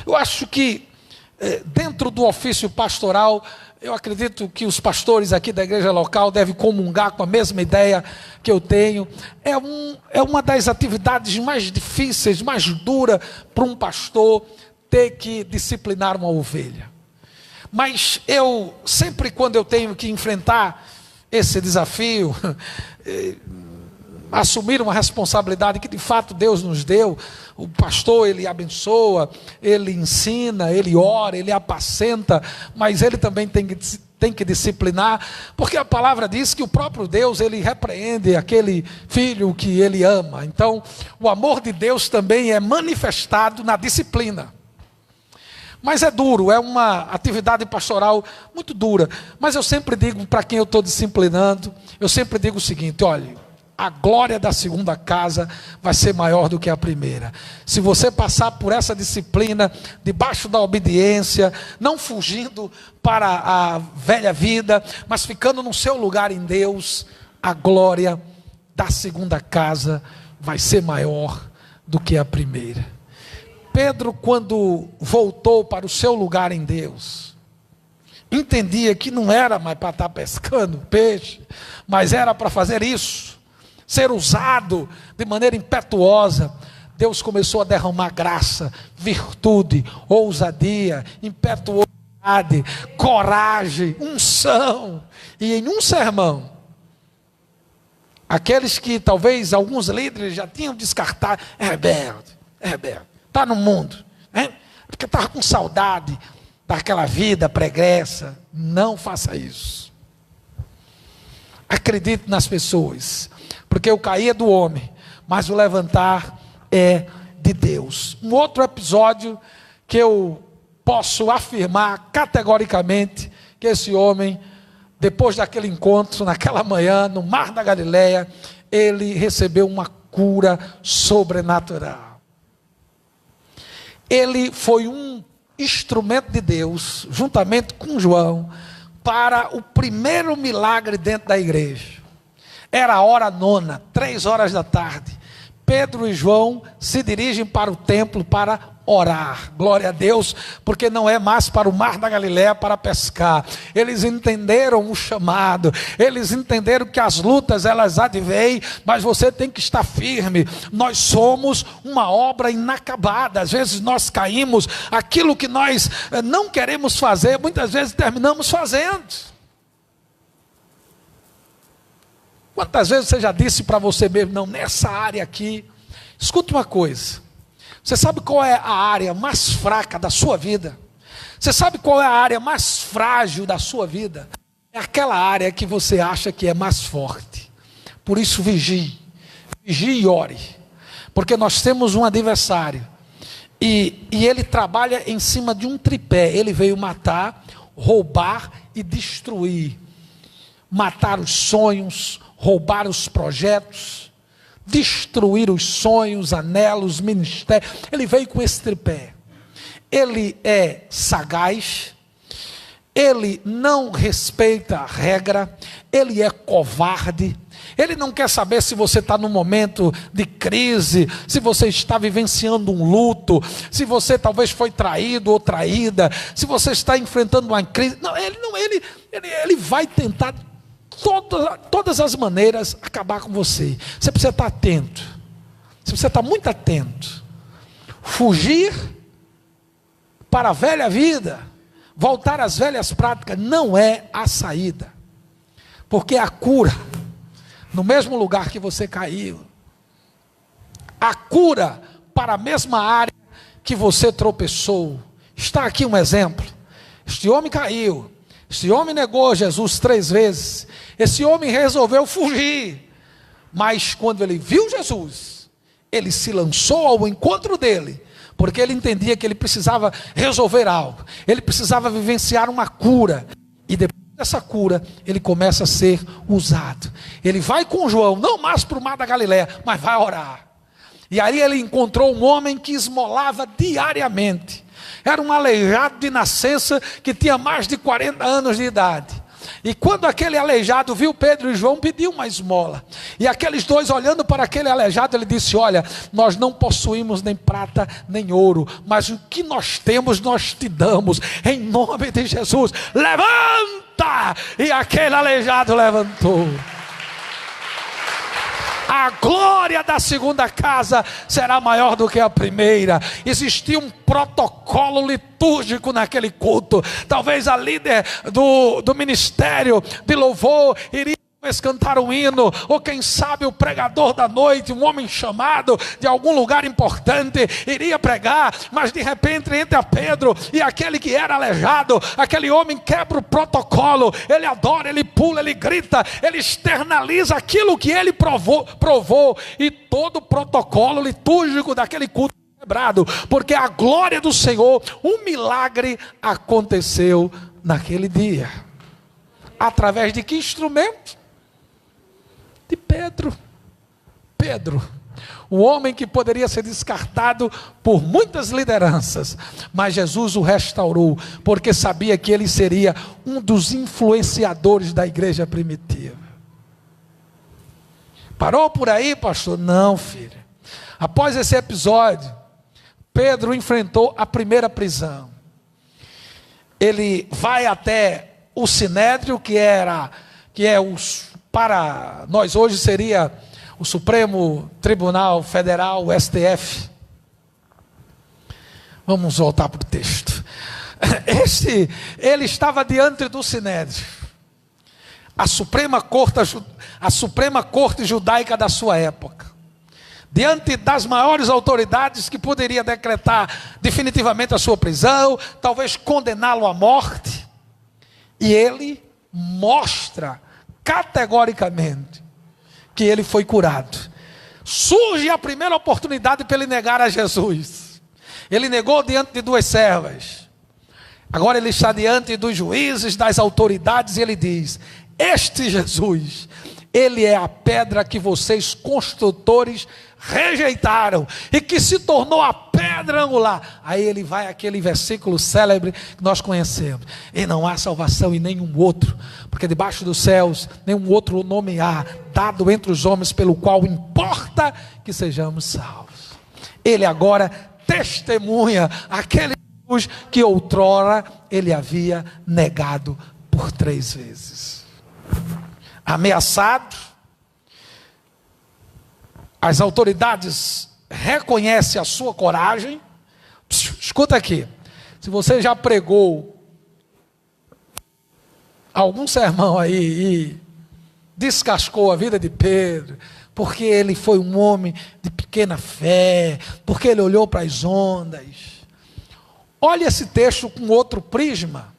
Eu acho que dentro do ofício pastoral, eu acredito que os pastores aqui da igreja local devem comungar com a mesma ideia que eu tenho. É uma das atividades mais difíceis, mais dura para um pastor ter que disciplinar uma ovelha. Mas eu, sempre quando eu tenho que enfrentar esse desafio, assumir uma responsabilidade que de fato Deus nos deu, o pastor ele abençoa, ele ensina, ele ora, ele apacenta, mas ele também tem que disciplinar, porque a palavra diz que o próprio Deus ele repreende aquele filho que ele ama. Então o amor de Deus também é manifestado na disciplina. Mas é duro, é uma atividade pastoral muito dura. Mas eu sempre digo para quem eu estou disciplinando, eu sempre digo o seguinte: olha, a glória da segunda casa vai ser maior do que a primeira. Se você passar por essa disciplina, debaixo da obediência, não fugindo para a velha vida, mas ficando no seu lugar em Deus, a glória da segunda casa vai ser maior do que a primeira. Pedro, quando voltou para o seu lugar em Deus, entendia que não era mais para estar pescando peixe, mas era para fazer isso, ser usado de maneira impetuosa. Deus começou a derramar graça, virtude, ousadia, impetuosidade, coragem, unção. E em um sermão, aqueles que talvez alguns líderes já tinham descartado: é rebelde, está no mundo, né? Porque estava com saudade daquela vida pregressa. Não faça isso. Acredite nas pessoas, porque o cair é do homem, mas o levantar é de Deus. Um outro episódio que eu posso afirmar categoricamente que esse homem, depois daquele encontro, naquela manhã, no Mar da Galileia, ele recebeu uma cura sobrenatural. Ele foi um instrumento de Deus, juntamente com João, para o primeiro milagre dentro da igreja. Era a hora nona, 3 horas da tarde. Pedro e João se dirigem para o templo para orar. Glória a Deus, porque não é mais para o Mar da Galileia para pescar. Eles entenderam o chamado, eles entenderam que as lutas elas advêm, mas você tem que estar firme. Nós somos uma obra inacabada. Às vezes nós caímos, aquilo que nós não queremos fazer, muitas vezes terminamos fazendo. Quantas vezes você já disse para você mesmo: não, nessa área aqui. Escuta uma coisa, você sabe qual é a área mais fraca da sua vida? Você sabe qual é a área mais frágil da sua vida? É aquela área que você acha que é mais forte. Por isso vigie e ore, porque nós temos um adversário, e ele trabalha em cima de um tripé. Ele veio matar, roubar e destruir. Matar os sonhos, roubar os projetos, destruir os sonhos, anelos, ministérios. Ele veio com esse tripé. Ele é sagaz, ele não respeita a regra, ele é covarde, ele não quer saber se você está num momento de crise, se você está vivenciando um luto, se você talvez foi traído ou traída, se você está enfrentando uma crise. Não, ele vai tentar todas as maneiras acabar com você. Você precisa estar atento, você precisa estar muito atento. Fugir para a velha vida, voltar às velhas práticas, não é a saída, porque a cura, no mesmo lugar que você caiu, a cura para a mesma área que você tropeçou. Está aqui um exemplo. Este homem caiu, esse homem negou Jesus 3 vezes, esse homem resolveu fugir, mas quando ele viu Jesus, ele se lançou ao encontro dele, porque ele entendia que ele precisava resolver algo, ele precisava vivenciar uma cura, e depois dessa cura, ele começa a ser usado. Ele vai com João, não mais para o Mar da Galileia, mas vai orar, e aí ele encontrou um homem que esmolava diariamente. Era um aleijado de nascença que tinha mais de 40 anos de idade. E quando aquele aleijado viu Pedro e João, pediu uma esmola. E aqueles dois, olhando para aquele aleijado, ele disse: olha, nós não possuímos nem prata nem ouro, mas o que nós temos nós te damos, em nome de Jesus, levanta! E aquele aleijado levantou. A glória da segunda casa será maior do que a primeira. Existia um protocolo litúrgico naquele culto. Talvez a líder do ministério de louvor iria cantar um hino, ou quem sabe o pregador da noite, um homem chamado de algum lugar importante, iria pregar, mas de repente entra Pedro e aquele que era aleijado, aquele homem quebra o protocolo, ele adora, ele pula, ele grita, ele externaliza aquilo que ele provou, e todo o protocolo litúrgico daquele culto quebrado, porque a glória do Senhor, um milagre aconteceu naquele dia. Através de que instrumento? De Pedro. Pedro, o homem que poderia ser descartado por muitas lideranças, mas Jesus o restaurou, porque sabia que ele seria um dos influenciadores da igreja primitiva. Parou por aí, pastor? Não, filho. Após esse episódio, Pedro enfrentou a primeira prisão. Ele vai até o Sinédrio, que é os, para nós hoje seria o Supremo Tribunal Federal, o STF. Vamos voltar para o texto. Ele estava diante do Sinédrio, a Suprema Corte Judaica da sua época, diante das maiores autoridades que poderia decretar definitivamente a sua prisão, talvez condená-lo à morte. E ele mostra categoricamente que ele foi curado. Surge a primeira oportunidade para ele negar a Jesus. Ele negou diante de duas servas. Agora ele está diante dos juízes, das autoridades, e ele diz: este Jesus, ele é a pedra que vocês construtores rejeitaram, e que se tornou a pedra angular. Aí ele vai àquele versículo célebre que nós conhecemos: e não há salvação em nenhum outro, porque debaixo dos céus nenhum outro nome há dado entre os homens pelo qual importa que sejamos salvos. Ele agora testemunha aquele Jesus que outrora ele havia negado por 3 vezes. Ameaçado, as autoridades reconhecem a sua coragem. Escuta aqui, se você já pregou algum sermão aí e descascou a vida de Pedro, porque ele foi um homem de pequena fé, porque ele olhou para as ondas, olha esse texto com outro prisma,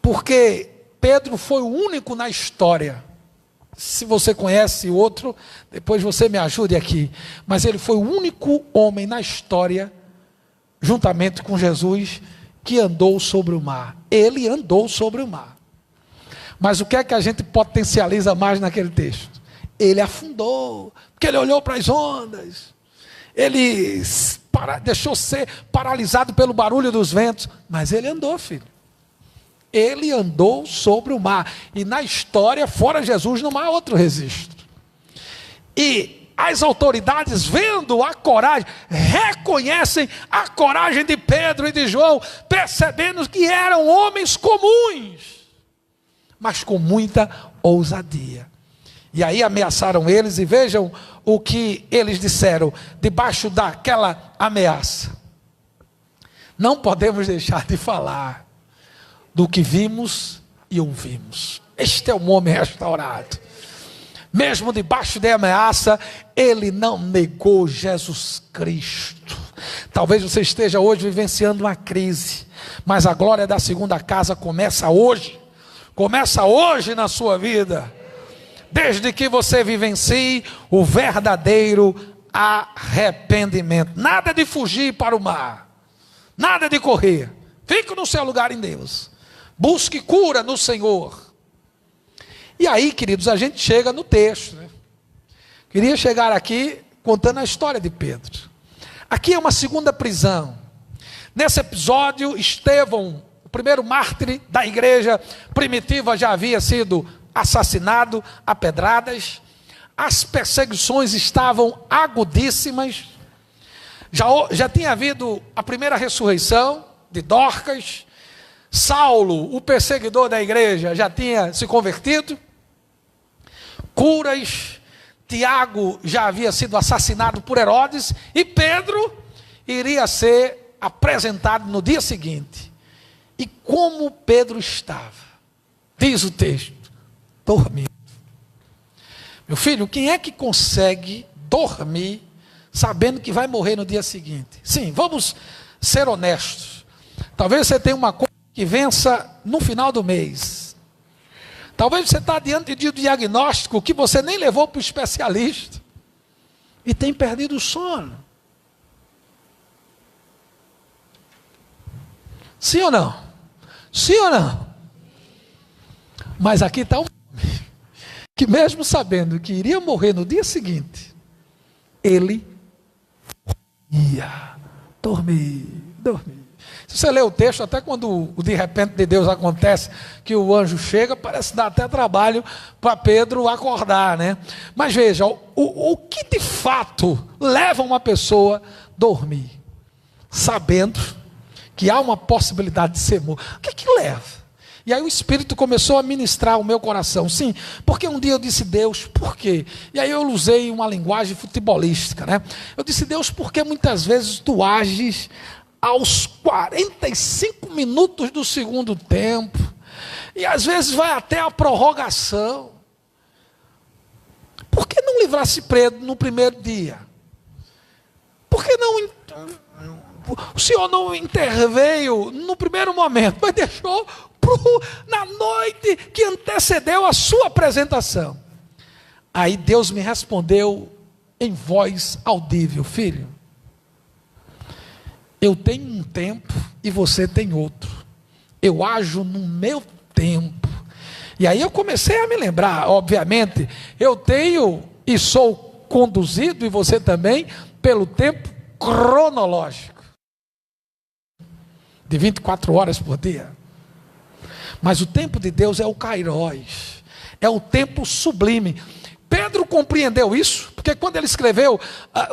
porque Pedro foi o único na história. Se você conhece outro, depois você me ajude aqui. Mas ele foi o único homem na história, juntamente com Jesus, que andou sobre o mar. Ele andou sobre o mar. Mas o que é que a gente potencializa mais naquele texto? Ele afundou, porque ele olhou para as ondas. Ele deixou ser paralisado pelo barulho dos ventos. Mas ele andou, filho. Ele andou sobre o mar. E na história, fora Jesus, não há outro registro. E as autoridades, vendo a coragem, reconhecem a coragem de Pedro e de João, percebendo que eram homens comuns, mas com muita ousadia. E aí ameaçaram eles, e vejam o que eles disseram debaixo daquela ameaça: não podemos deixar de falar do que vimos e ouvimos. Este é um homem restaurado. Mesmo debaixo de ameaça, ele não negou Jesus Cristo. Talvez você esteja hoje vivenciando uma crise, mas a glória da segunda casa começa hoje. Começa hoje na sua vida. Desde que você vivencie o verdadeiro arrependimento. Nada de fugir para o mar. Nada de correr. Fique no seu lugar em Deus. Busque cura no Senhor. E aí, queridos, a gente chega no texto, né? Queria chegar aqui contando a história de Pedro. Aqui é uma segunda prisão. Nesse episódio, Estevão, o primeiro mártir da igreja primitiva, já havia sido assassinado a pedradas. As perseguições estavam agudíssimas. Já tinha havido a primeira ressurreição de Dorcas. Saulo, o perseguidor da igreja, já tinha se convertido. Curas. Tiago já havia sido assassinado por Herodes. E Pedro iria ser apresentado no dia seguinte. E como Pedro estava? Diz o texto: dormindo. Meu filho, quem é que consegue dormir sabendo que vai morrer no dia seguinte? Sim, vamos ser honestos. Talvez você tenha uma coisa que vença no final do mês. Talvez você está diante de um diagnóstico que você nem levou para o especialista e tem perdido o sono. Sim ou não? Sim ou não? Mas aqui está um homem que, mesmo sabendo que iria morrer no dia seguinte, ele ia dormir. Se você ler o texto, até quando o de repente de Deus acontece, que o anjo chega, parece dar até trabalho para Pedro acordar, né? Mas veja, o que de fato leva uma pessoa a dormir? Sabendo que há uma possibilidade de ser morto. O que leva? E aí o Espírito começou a ministrar o meu coração. Sim, porque um dia eu disse: Deus, por quê? E aí eu usei uma linguagem futebolística, né? Eu disse: Deus, por que muitas vezes tu ages aos 45 minutos do segundo tempo? E às vezes vai até a prorrogação. Por que não livrasse Pedro no primeiro dia? Por que não... O Senhor não interveio no primeiro momento, mas deixou na noite que antecedeu a sua apresentação. Aí Deus me respondeu em voz audível: filho, eu tenho um tempo e você tem outro. Eu ajo no meu tempo. E aí eu comecei a me lembrar, obviamente, eu tenho e sou conduzido, e você também, pelo tempo cronológico de 24 horas por dia. Mas o tempo de Deus é o Kairos, é o tempo sublime. Pedro compreendeu isso, porque quando ele escreveu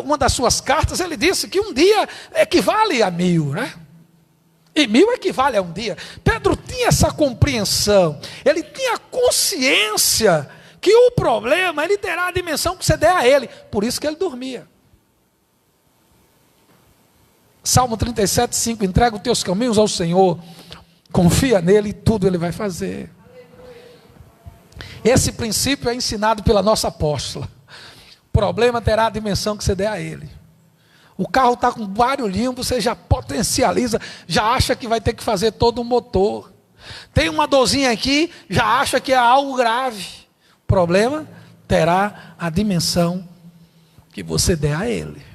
uma das suas cartas, ele disse que um dia equivale a 1000, né? E 1000 equivale a um dia. Pedro tinha essa compreensão, ele tinha consciência que o problema, ele terá a dimensão que você der a ele, por isso que ele dormia. Salmo 37:5, entrega os teus caminhos ao Senhor, confia nele e tudo ele vai fazer. Esse princípio é ensinado pela nossa apóstola. O problema terá a dimensão que você der a ele. O carro está com barulhinho, você já potencializa, já acha que vai ter que fazer todo um motor. Tem uma dorzinha aqui, já acha que é algo grave. O problema terá a dimensão que você der a ele.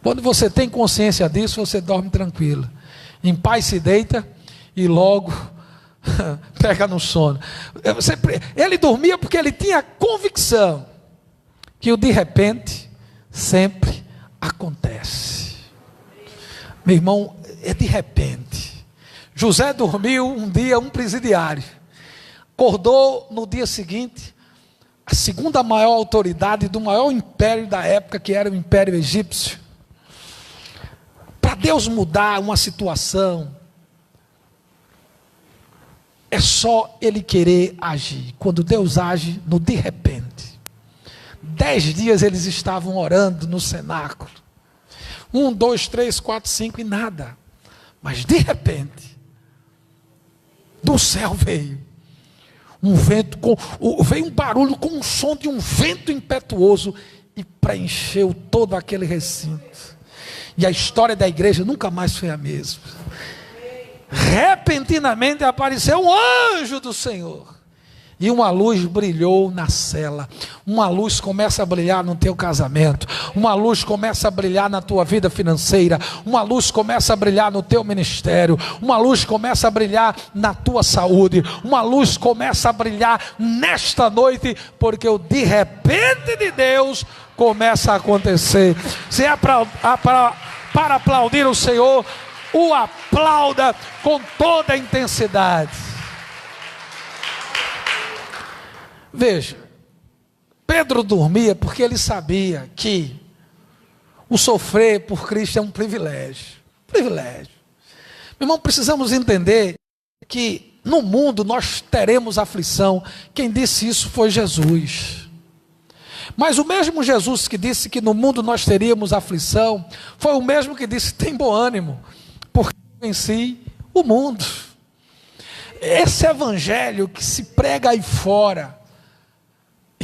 Quando você tem consciência disso, você dorme tranquilo. Em paz se deita e logo pega no sono. Ele dormia porque ele tinha convicção que o de repente sempre acontece. Meu irmão, é de repente. José dormiu um dia, um presidiário. Acordou no dia seguinte, a segunda maior autoridade do maior império da época, que era o Império Egípcio. Para Deus mudar uma situação, é só Ele querer agir. Quando Deus age no de repente. 10 dias eles estavam orando no cenáculo. 1, 2, 3, 4, 5 e nada. Mas de repente, do céu veio um vento, veio um barulho com um som de um vento impetuoso e preencheu todo aquele recinto. E a história da igreja nunca mais foi a mesma. Repentinamente apareceu um anjo do Senhor. E uma luz brilhou na cela. Uma luz começa a brilhar no teu casamento. Uma luz começa a brilhar na tua vida financeira. Uma luz começa a brilhar no teu ministério. Uma luz começa a brilhar na tua saúde. Uma luz começa a brilhar nesta noite, porque o de repente de Deus começa a acontecer. Se é para aplaudir o Senhor, o aplauda com toda a intensidade. Veja, Pedro dormia porque ele sabia que o sofrer por Cristo é um privilégio. Privilégio. Meu irmão, precisamos entender que no mundo nós teremos aflição. Quem disse isso foi Jesus. Mas o mesmo Jesus que disse que no mundo nós teríamos aflição, foi o mesmo que disse: tem bom ânimo, porque eu venci o mundo. Esse evangelho que se prega aí fora,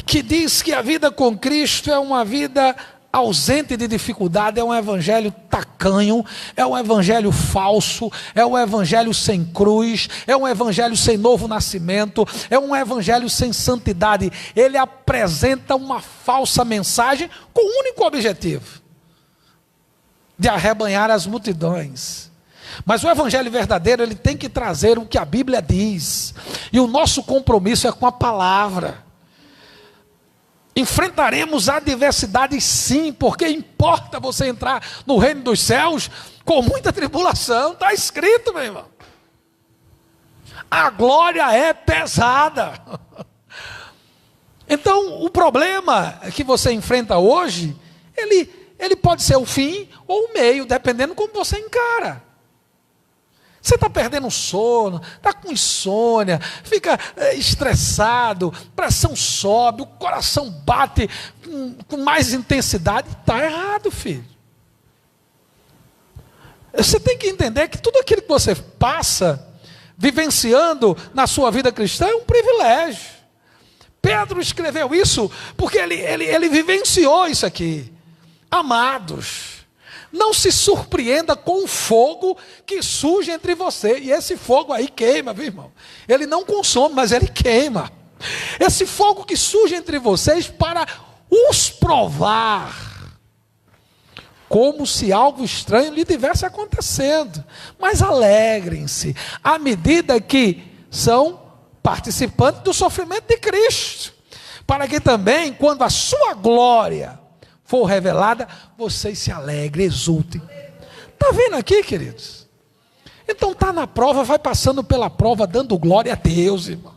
que diz que a vida com Cristo é uma vida ausente de dificuldade, é um evangelho tacanho, é um evangelho falso, é um evangelho sem cruz, é um evangelho sem novo nascimento, é um evangelho sem santidade. Ele apresenta uma falsa mensagem com o único objetivo de arrebanhar as multidões. Mas o evangelho verdadeiro, ele tem que trazer o que a Bíblia diz, e o nosso compromisso é com a palavra. Enfrentaremos adversidades sim, porque importa você entrar no reino dos céus com muita tribulação, está escrito, meu irmão. A glória é pesada. Então, o problema que você enfrenta hoje, ele pode ser o fim ou o meio, dependendo como você encara. Você está perdendo sono, está com insônia, fica estressado, pressão sobe, o coração bate com mais intensidade. Está errado, filho. Você tem que entender que tudo aquilo que você passa, vivenciando na sua vida cristã, é um privilégio. Pedro escreveu isso porque ele vivenciou isso aqui. Amados, não se surpreenda com o fogo que surge entre você. E esse fogo aí queima, viu, irmão? Ele não consome, mas ele queima. Esse fogo que surge entre vocês para os provar, como se algo estranho lhe tivesse acontecendo. Mas alegrem-se, à medida que são participantes do sofrimento de Cristo, para que também, quando a sua glória for revelada, vocês se alegrem, exultem. Está vendo aqui, queridos? Então está na prova, vai passando pela prova, dando glória a Deus, irmão.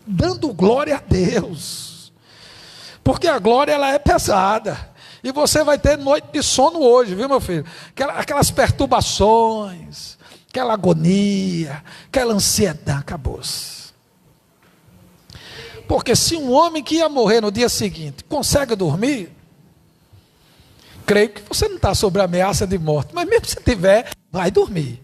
Dando glória a Deus. Porque a glória, ela é pesada. E você vai ter noite de sono hoje, viu, meu filho? Aquelas perturbações, aquela agonia, aquela ansiedade, acabou-se. Porque se um homem que ia morrer no dia seguinte consegue dormir, creio que você não está sob ameaça de morte, mas mesmo se tiver, vai dormir,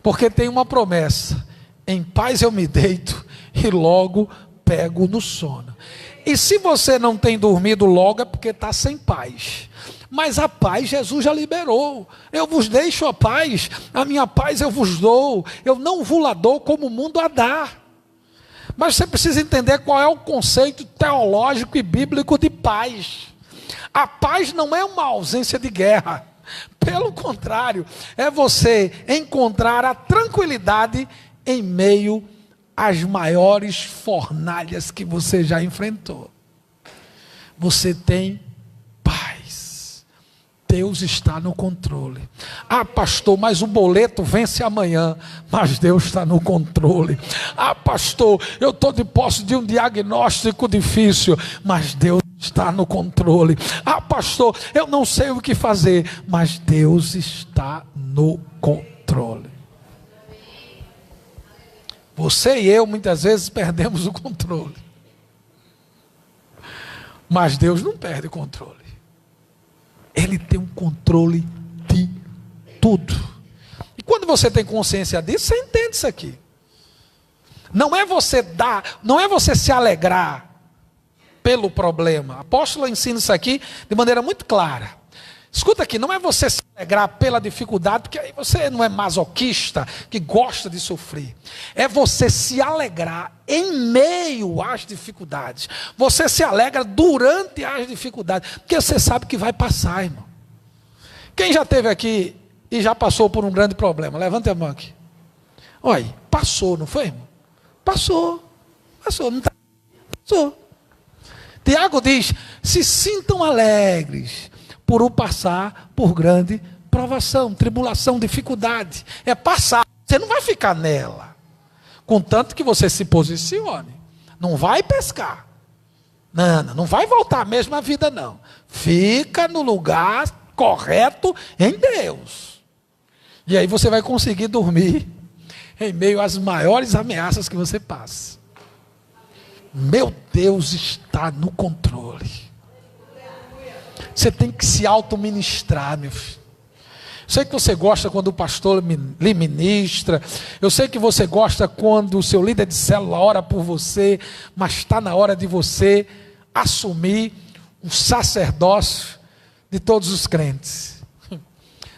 porque tem uma promessa: em paz eu me deito e logo pego no sono. E se você não tem dormido logo, é porque está sem paz. Mas a paz Jesus já liberou. Eu vos deixo a paz, a minha paz eu vos dou, eu não vos la dou como o mundo a dá. Mas você precisa entender qual é o conceito teológico e bíblico de paz. A paz não é uma ausência de guerra. Pelo contrário, é você encontrar a tranquilidade em meio às maiores fornalhas que você já enfrentou. Você tem paz. Deus está no controle. Ah, pastor, mas o boleto vence amanhã. Mas Deus está no controle. Ah, pastor, eu estou de posse de um diagnóstico difícil. Mas Deus está no controle. Ah, pastor, eu não sei o que fazer. Mas Deus está no controle. Você e eu muitas vezes perdemos o controle. Mas Deus não perde o controle. Ele tem um controle de tudo. E quando você tem consciência disso, você entende isso aqui. Não é você se alegrar pelo problema. A apóstola ensina isso aqui de maneira muito clara. Escuta aqui, não é você se alegrar pela dificuldade, porque aí você não é masoquista, que gosta de sofrer. É você se alegrar em meio às dificuldades. Você se alegra durante as dificuldades, porque você sabe que vai passar, irmão. Quem já esteve aqui e já passou por um grande problema? Levanta a mão aqui. Olha, passou, não foi, irmão? Passou, não está? Passou. Tiago diz: se sintam alegres por o passar por grande provação, tribulação, dificuldade. É passar. Você não vai ficar nela. Contanto que você se posicione. Não vai pescar. Não vai voltar à mesma vida, não. Fica no lugar correto em Deus. E aí você vai conseguir dormir em meio às maiores ameaças que você passa. Meu Deus está no controle. Você tem que se auto-ministrar, meu filho. Eu sei que você gosta quando o pastor lhe ministra. Eu sei que você gosta quando o seu líder de célula ora por você. Mas está na hora de você assumir um sacerdócio de todos os crentes.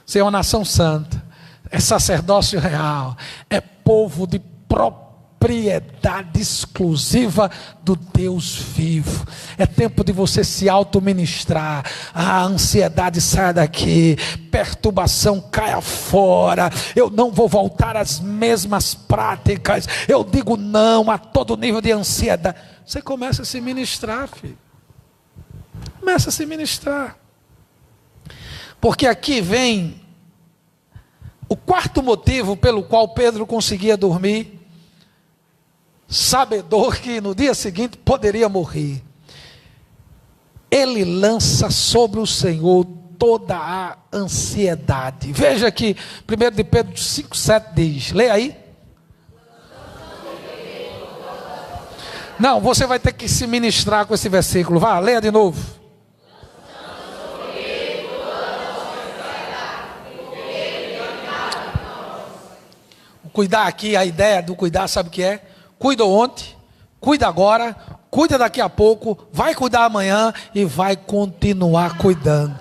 Você é uma nação santa. É sacerdócio real. É povo de propriedade exclusiva do Deus vivo. É tempo de você se auto-ministrar. A ansiedade saia daqui, perturbação caia fora. Eu não vou voltar às mesmas práticas. Eu digo não a todo nível de ansiedade. Você começa a se ministrar, filho. Começa a se ministrar. Porque aqui vem o quarto motivo pelo qual Pedro conseguia dormir, sabedor que no dia seguinte poderia morrer. Ele lança sobre o Senhor toda a ansiedade. Veja que 1 de Pedro 5,7 diz, leia aí. Não, você vai ter que se ministrar com esse versículo. Vá, leia de novo. O cuidar aqui, a ideia do cuidar, sabe o que é? Cuida ontem, cuida agora, cuida daqui a pouco, vai cuidar amanhã e vai continuar cuidando.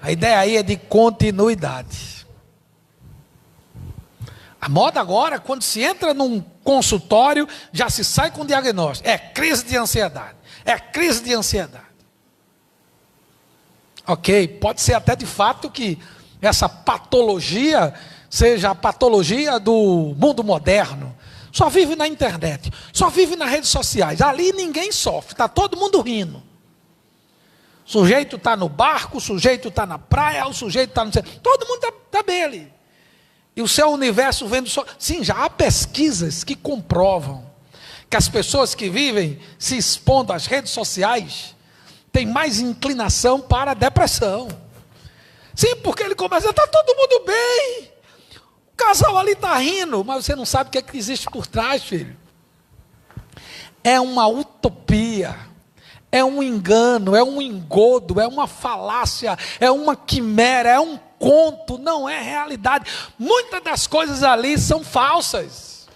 A ideia aí é de continuidade. A moda agora, quando se entra num consultório, já se sai com diagnóstico. É crise de ansiedade. É crise de ansiedade. Ok, pode ser até de fato que essa patologia seja a patologia do mundo moderno. Só vive na internet, só vive nas redes sociais. Ali ninguém sofre, está todo mundo rindo. O sujeito está no barco, o sujeito está na praia, o sujeito está no... Todo mundo está bem ali. E o seu universo vendo só... Sim, já há pesquisas que comprovam que as pessoas que vivem se expondo às redes sociais têm mais inclinação para a depressão. Sim, porque ele começa, está todo mundo bem. O casal ali está rindo, mas você não sabe o que é que existe por trás, filho. É uma utopia, é um engano, é um engodo, é uma falácia, é uma quimera, é um conto, não é realidade. Muitas das coisas ali são falsas.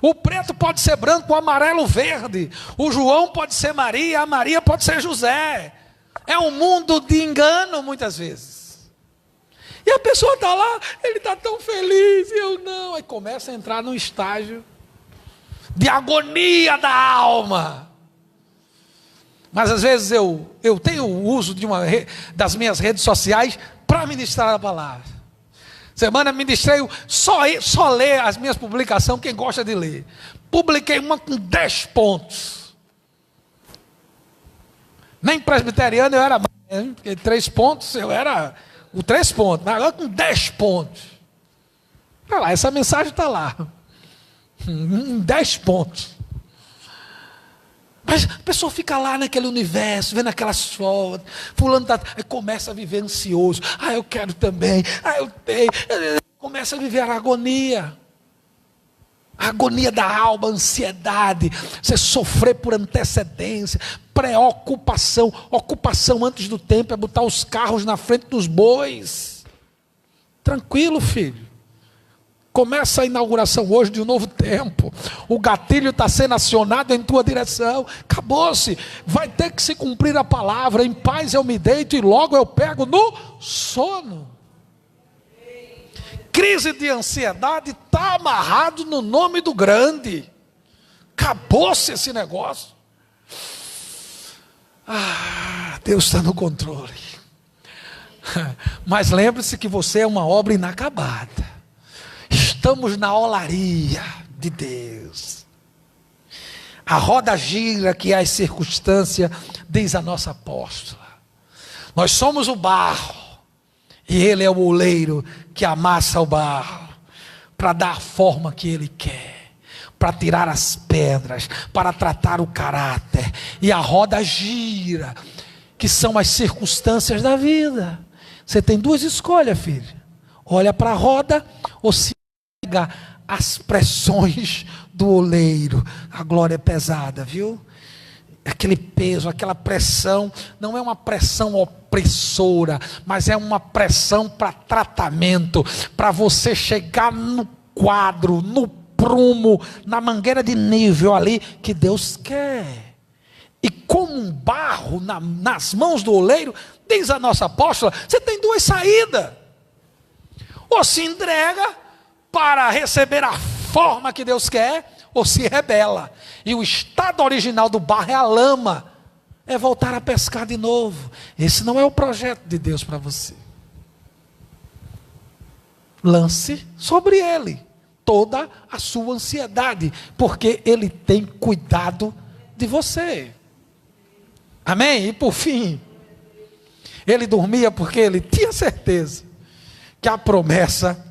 O preto pode ser branco, o amarelo verde. O João pode ser Maria, a Maria pode ser José. É um mundo de engano muitas vezes. E a pessoa está lá, ele está tão feliz, e eu não. Aí começa a entrar num estágio de agonia da alma. Mas às vezes eu tenho o uso das minhas redes sociais para ministrar a palavra. Semana ministrei, só ler as minhas publicações, quem gosta de ler. Publiquei uma com 10 pontos. Nem presbiteriano eu era mais, porque 3 pontos eu era... O 3 pontos, mas agora com 10 pontos. Está lá, essa mensagem está lá. 10 pontos. Mas a pessoa fica lá naquele universo, vendo aquelas fotos. Fulano aí começa a viver ansioso. Ah, eu quero também. Ah, eu tenho. Começa a viver a agonia. A agonia da alma, a ansiedade. Você sofrer por antecedência. Preocupação. Ocupação antes do tempo é botar os carros na frente dos bois. Tranquilo, filho. Começa a inauguração hoje de um novo tempo. O gatilho está sendo acionado em tua direção. Acabou-se. Vai ter que se cumprir a palavra. Em paz eu me deito e logo eu pego no sono. Crise de ansiedade está amarrado no nome do grande. Acabou-se esse negócio. Deus está no controle. Mas lembre-se que você é uma obra inacabada. Estamos na olaria de Deus. A roda gira que é a circunstância, diz a nossa apóstola. Nós somos o barro. E Ele é o oleiro que amassa o barro para dar a forma que Ele quer, para tirar as pedras, para tratar o caráter. E a roda gira, que são as circunstâncias da vida. Você tem duas escolhas, filho. Olha para a roda ou se pega as pressões do oleiro. A glória é pesada, viu? Aquele peso, aquela pressão, não é uma pressão opressora, mas é uma pressão para tratamento, para você chegar no quadro, no prumo, na mangueira de nível ali que Deus quer. E como um barro nas mãos do oleiro, diz a nossa apóstola, você tem duas saídas. Ou se entrega para receber a forma que Deus quer, ou se rebela. E o estado original do barro é a lama, é voltar a pescar de novo. Esse não é o projeto de Deus para você. Lance sobre Ele toda a sua ansiedade, porque Ele tem cuidado de você. Amém? E por fim, ele dormia porque ele tinha certeza que a promessa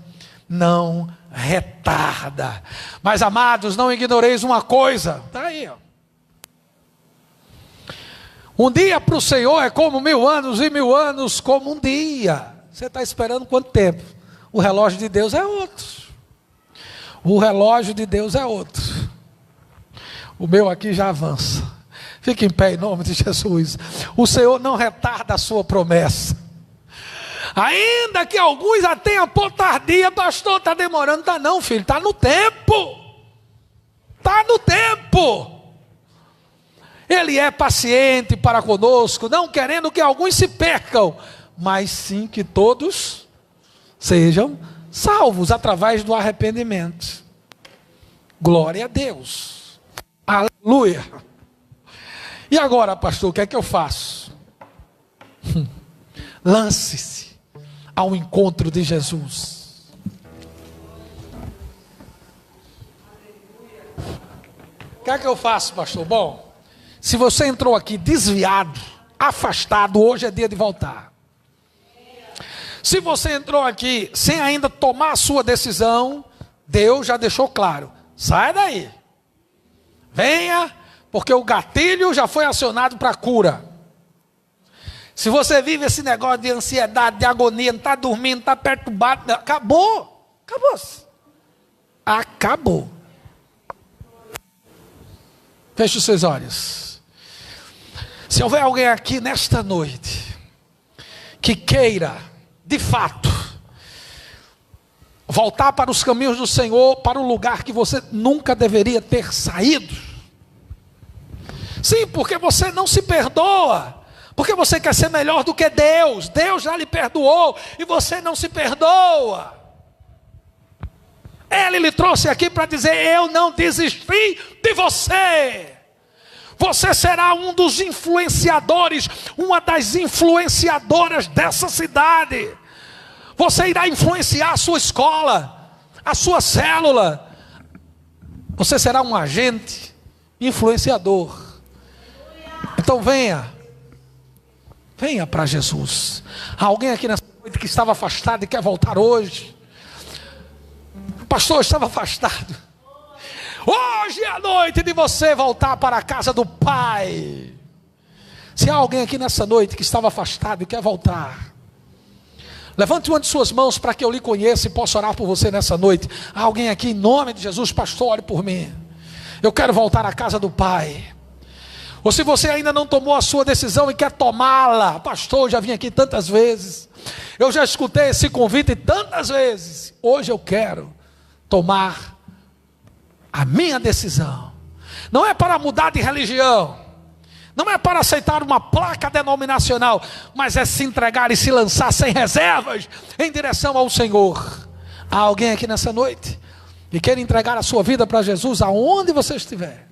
não retarda. Mas amados, não ignoreis uma coisa. Está aí, ó. Um dia para o Senhor é como 1000 anos, e 1000 anos como um dia. Você está esperando quanto tempo? O relógio de Deus é outro. O relógio de Deus é outro. O meu aqui já avança. Fique em pé em nome de Jesus. O Senhor não retarda a sua promessa. Ainda que alguns a tenham por tardia, pastor, está demorando. Está não, filho, está no tempo. Está no tempo. Ele é paciente para conosco, não querendo que alguns se percam, mas sim que todos sejam salvos através do arrependimento. Glória a Deus. Aleluia. E agora, pastor, o que é que eu faço? Lance-se ao encontro de Jesus. O que é que eu faço, pastor? Bom, se você entrou aqui desviado, afastado, hoje é dia de voltar. Se você entrou aqui sem ainda tomar a sua decisão, Deus já deixou claro, sai daí, venha, porque o gatilho já foi acionado para a cura. Se você vive esse negócio de ansiedade, de agonia, não está dormindo, não está perturbado, acabou, acabou. Feche os seus olhos. Se houver alguém aqui nesta noite que queira, de fato, voltar para os caminhos do Senhor, para o lugar que você nunca deveria ter saído. Sim, porque você não se perdoa, porque você quer ser melhor do que Deus. Deus já lhe perdoou e você não se perdoa. Ele lhe trouxe aqui para dizer, eu não desisti de você. Você será um dos influenciadores, uma das influenciadoras dessa cidade. Você irá influenciar a sua escola, a sua célula. Você será um agente influenciador. Então venha para Jesus. Há alguém aqui nessa noite que estava afastado e quer voltar hoje. Pastor, eu estava afastado. Hoje é a noite de você voltar para a casa do Pai. Se há alguém aqui nessa noite que estava afastado e quer voltar, levante uma de suas mãos para que eu lhe conheça e possa orar por você nessa noite. Há alguém aqui em nome de Jesus, pastor, ore por mim. Eu quero voltar à casa do Pai. Ou se você ainda não tomou a sua decisão e quer tomá-la, pastor, eu já vim aqui tantas vezes, eu já escutei esse convite tantas vezes, hoje eu quero tomar a minha decisão. Não é para mudar de religião, não é para aceitar uma placa denominacional, mas é se entregar e se lançar sem reservas em direção ao Senhor. Há alguém aqui nessa noite e quer entregar a sua vida para Jesus aonde você estiver,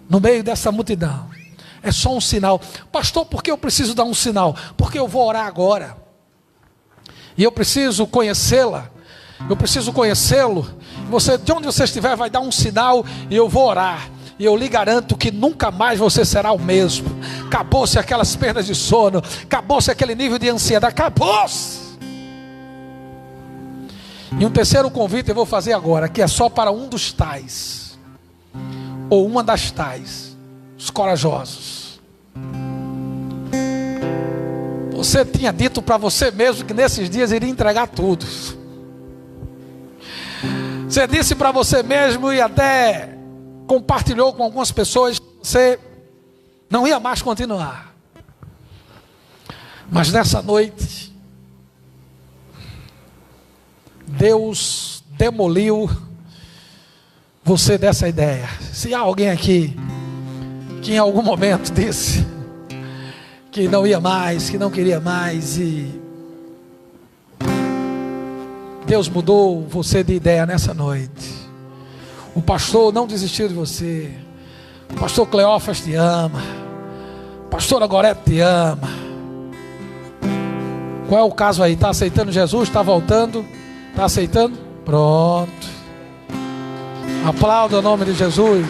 no meio dessa multidão? É só um sinal. Pastor, por que eu preciso dar um sinal? Porque eu vou orar agora e eu preciso conhecê-la, eu preciso conhecê-lo. Você, de onde você estiver, vai dar um sinal e eu vou orar. E eu lhe garanto que nunca mais você será o mesmo. Acabou-se aquelas perdas de sono, acabou-se aquele nível de ansiedade, acabou-se. E um terceiro convite eu vou fazer agora, que é só para um dos tais, ou uma das tais, os corajosos. Você tinha dito para você mesmo que nesses dias iria entregar tudo. Você disse para você mesmo e até compartilhou com algumas pessoas que você não ia mais continuar. Mas nessa noite, Deus demoliu você dessa ideia. Se há alguém aqui que em algum momento disse que não ia mais, que não queria mais, e Deus mudou você de ideia nessa noite. O pastor não desistiu de você. O pastor Cleófas te ama. A pastora Gorete te ama. Qual é o caso aí? Está aceitando Jesus? Está voltando? Está aceitando? Pronto. Aplauda o nome de Jesus.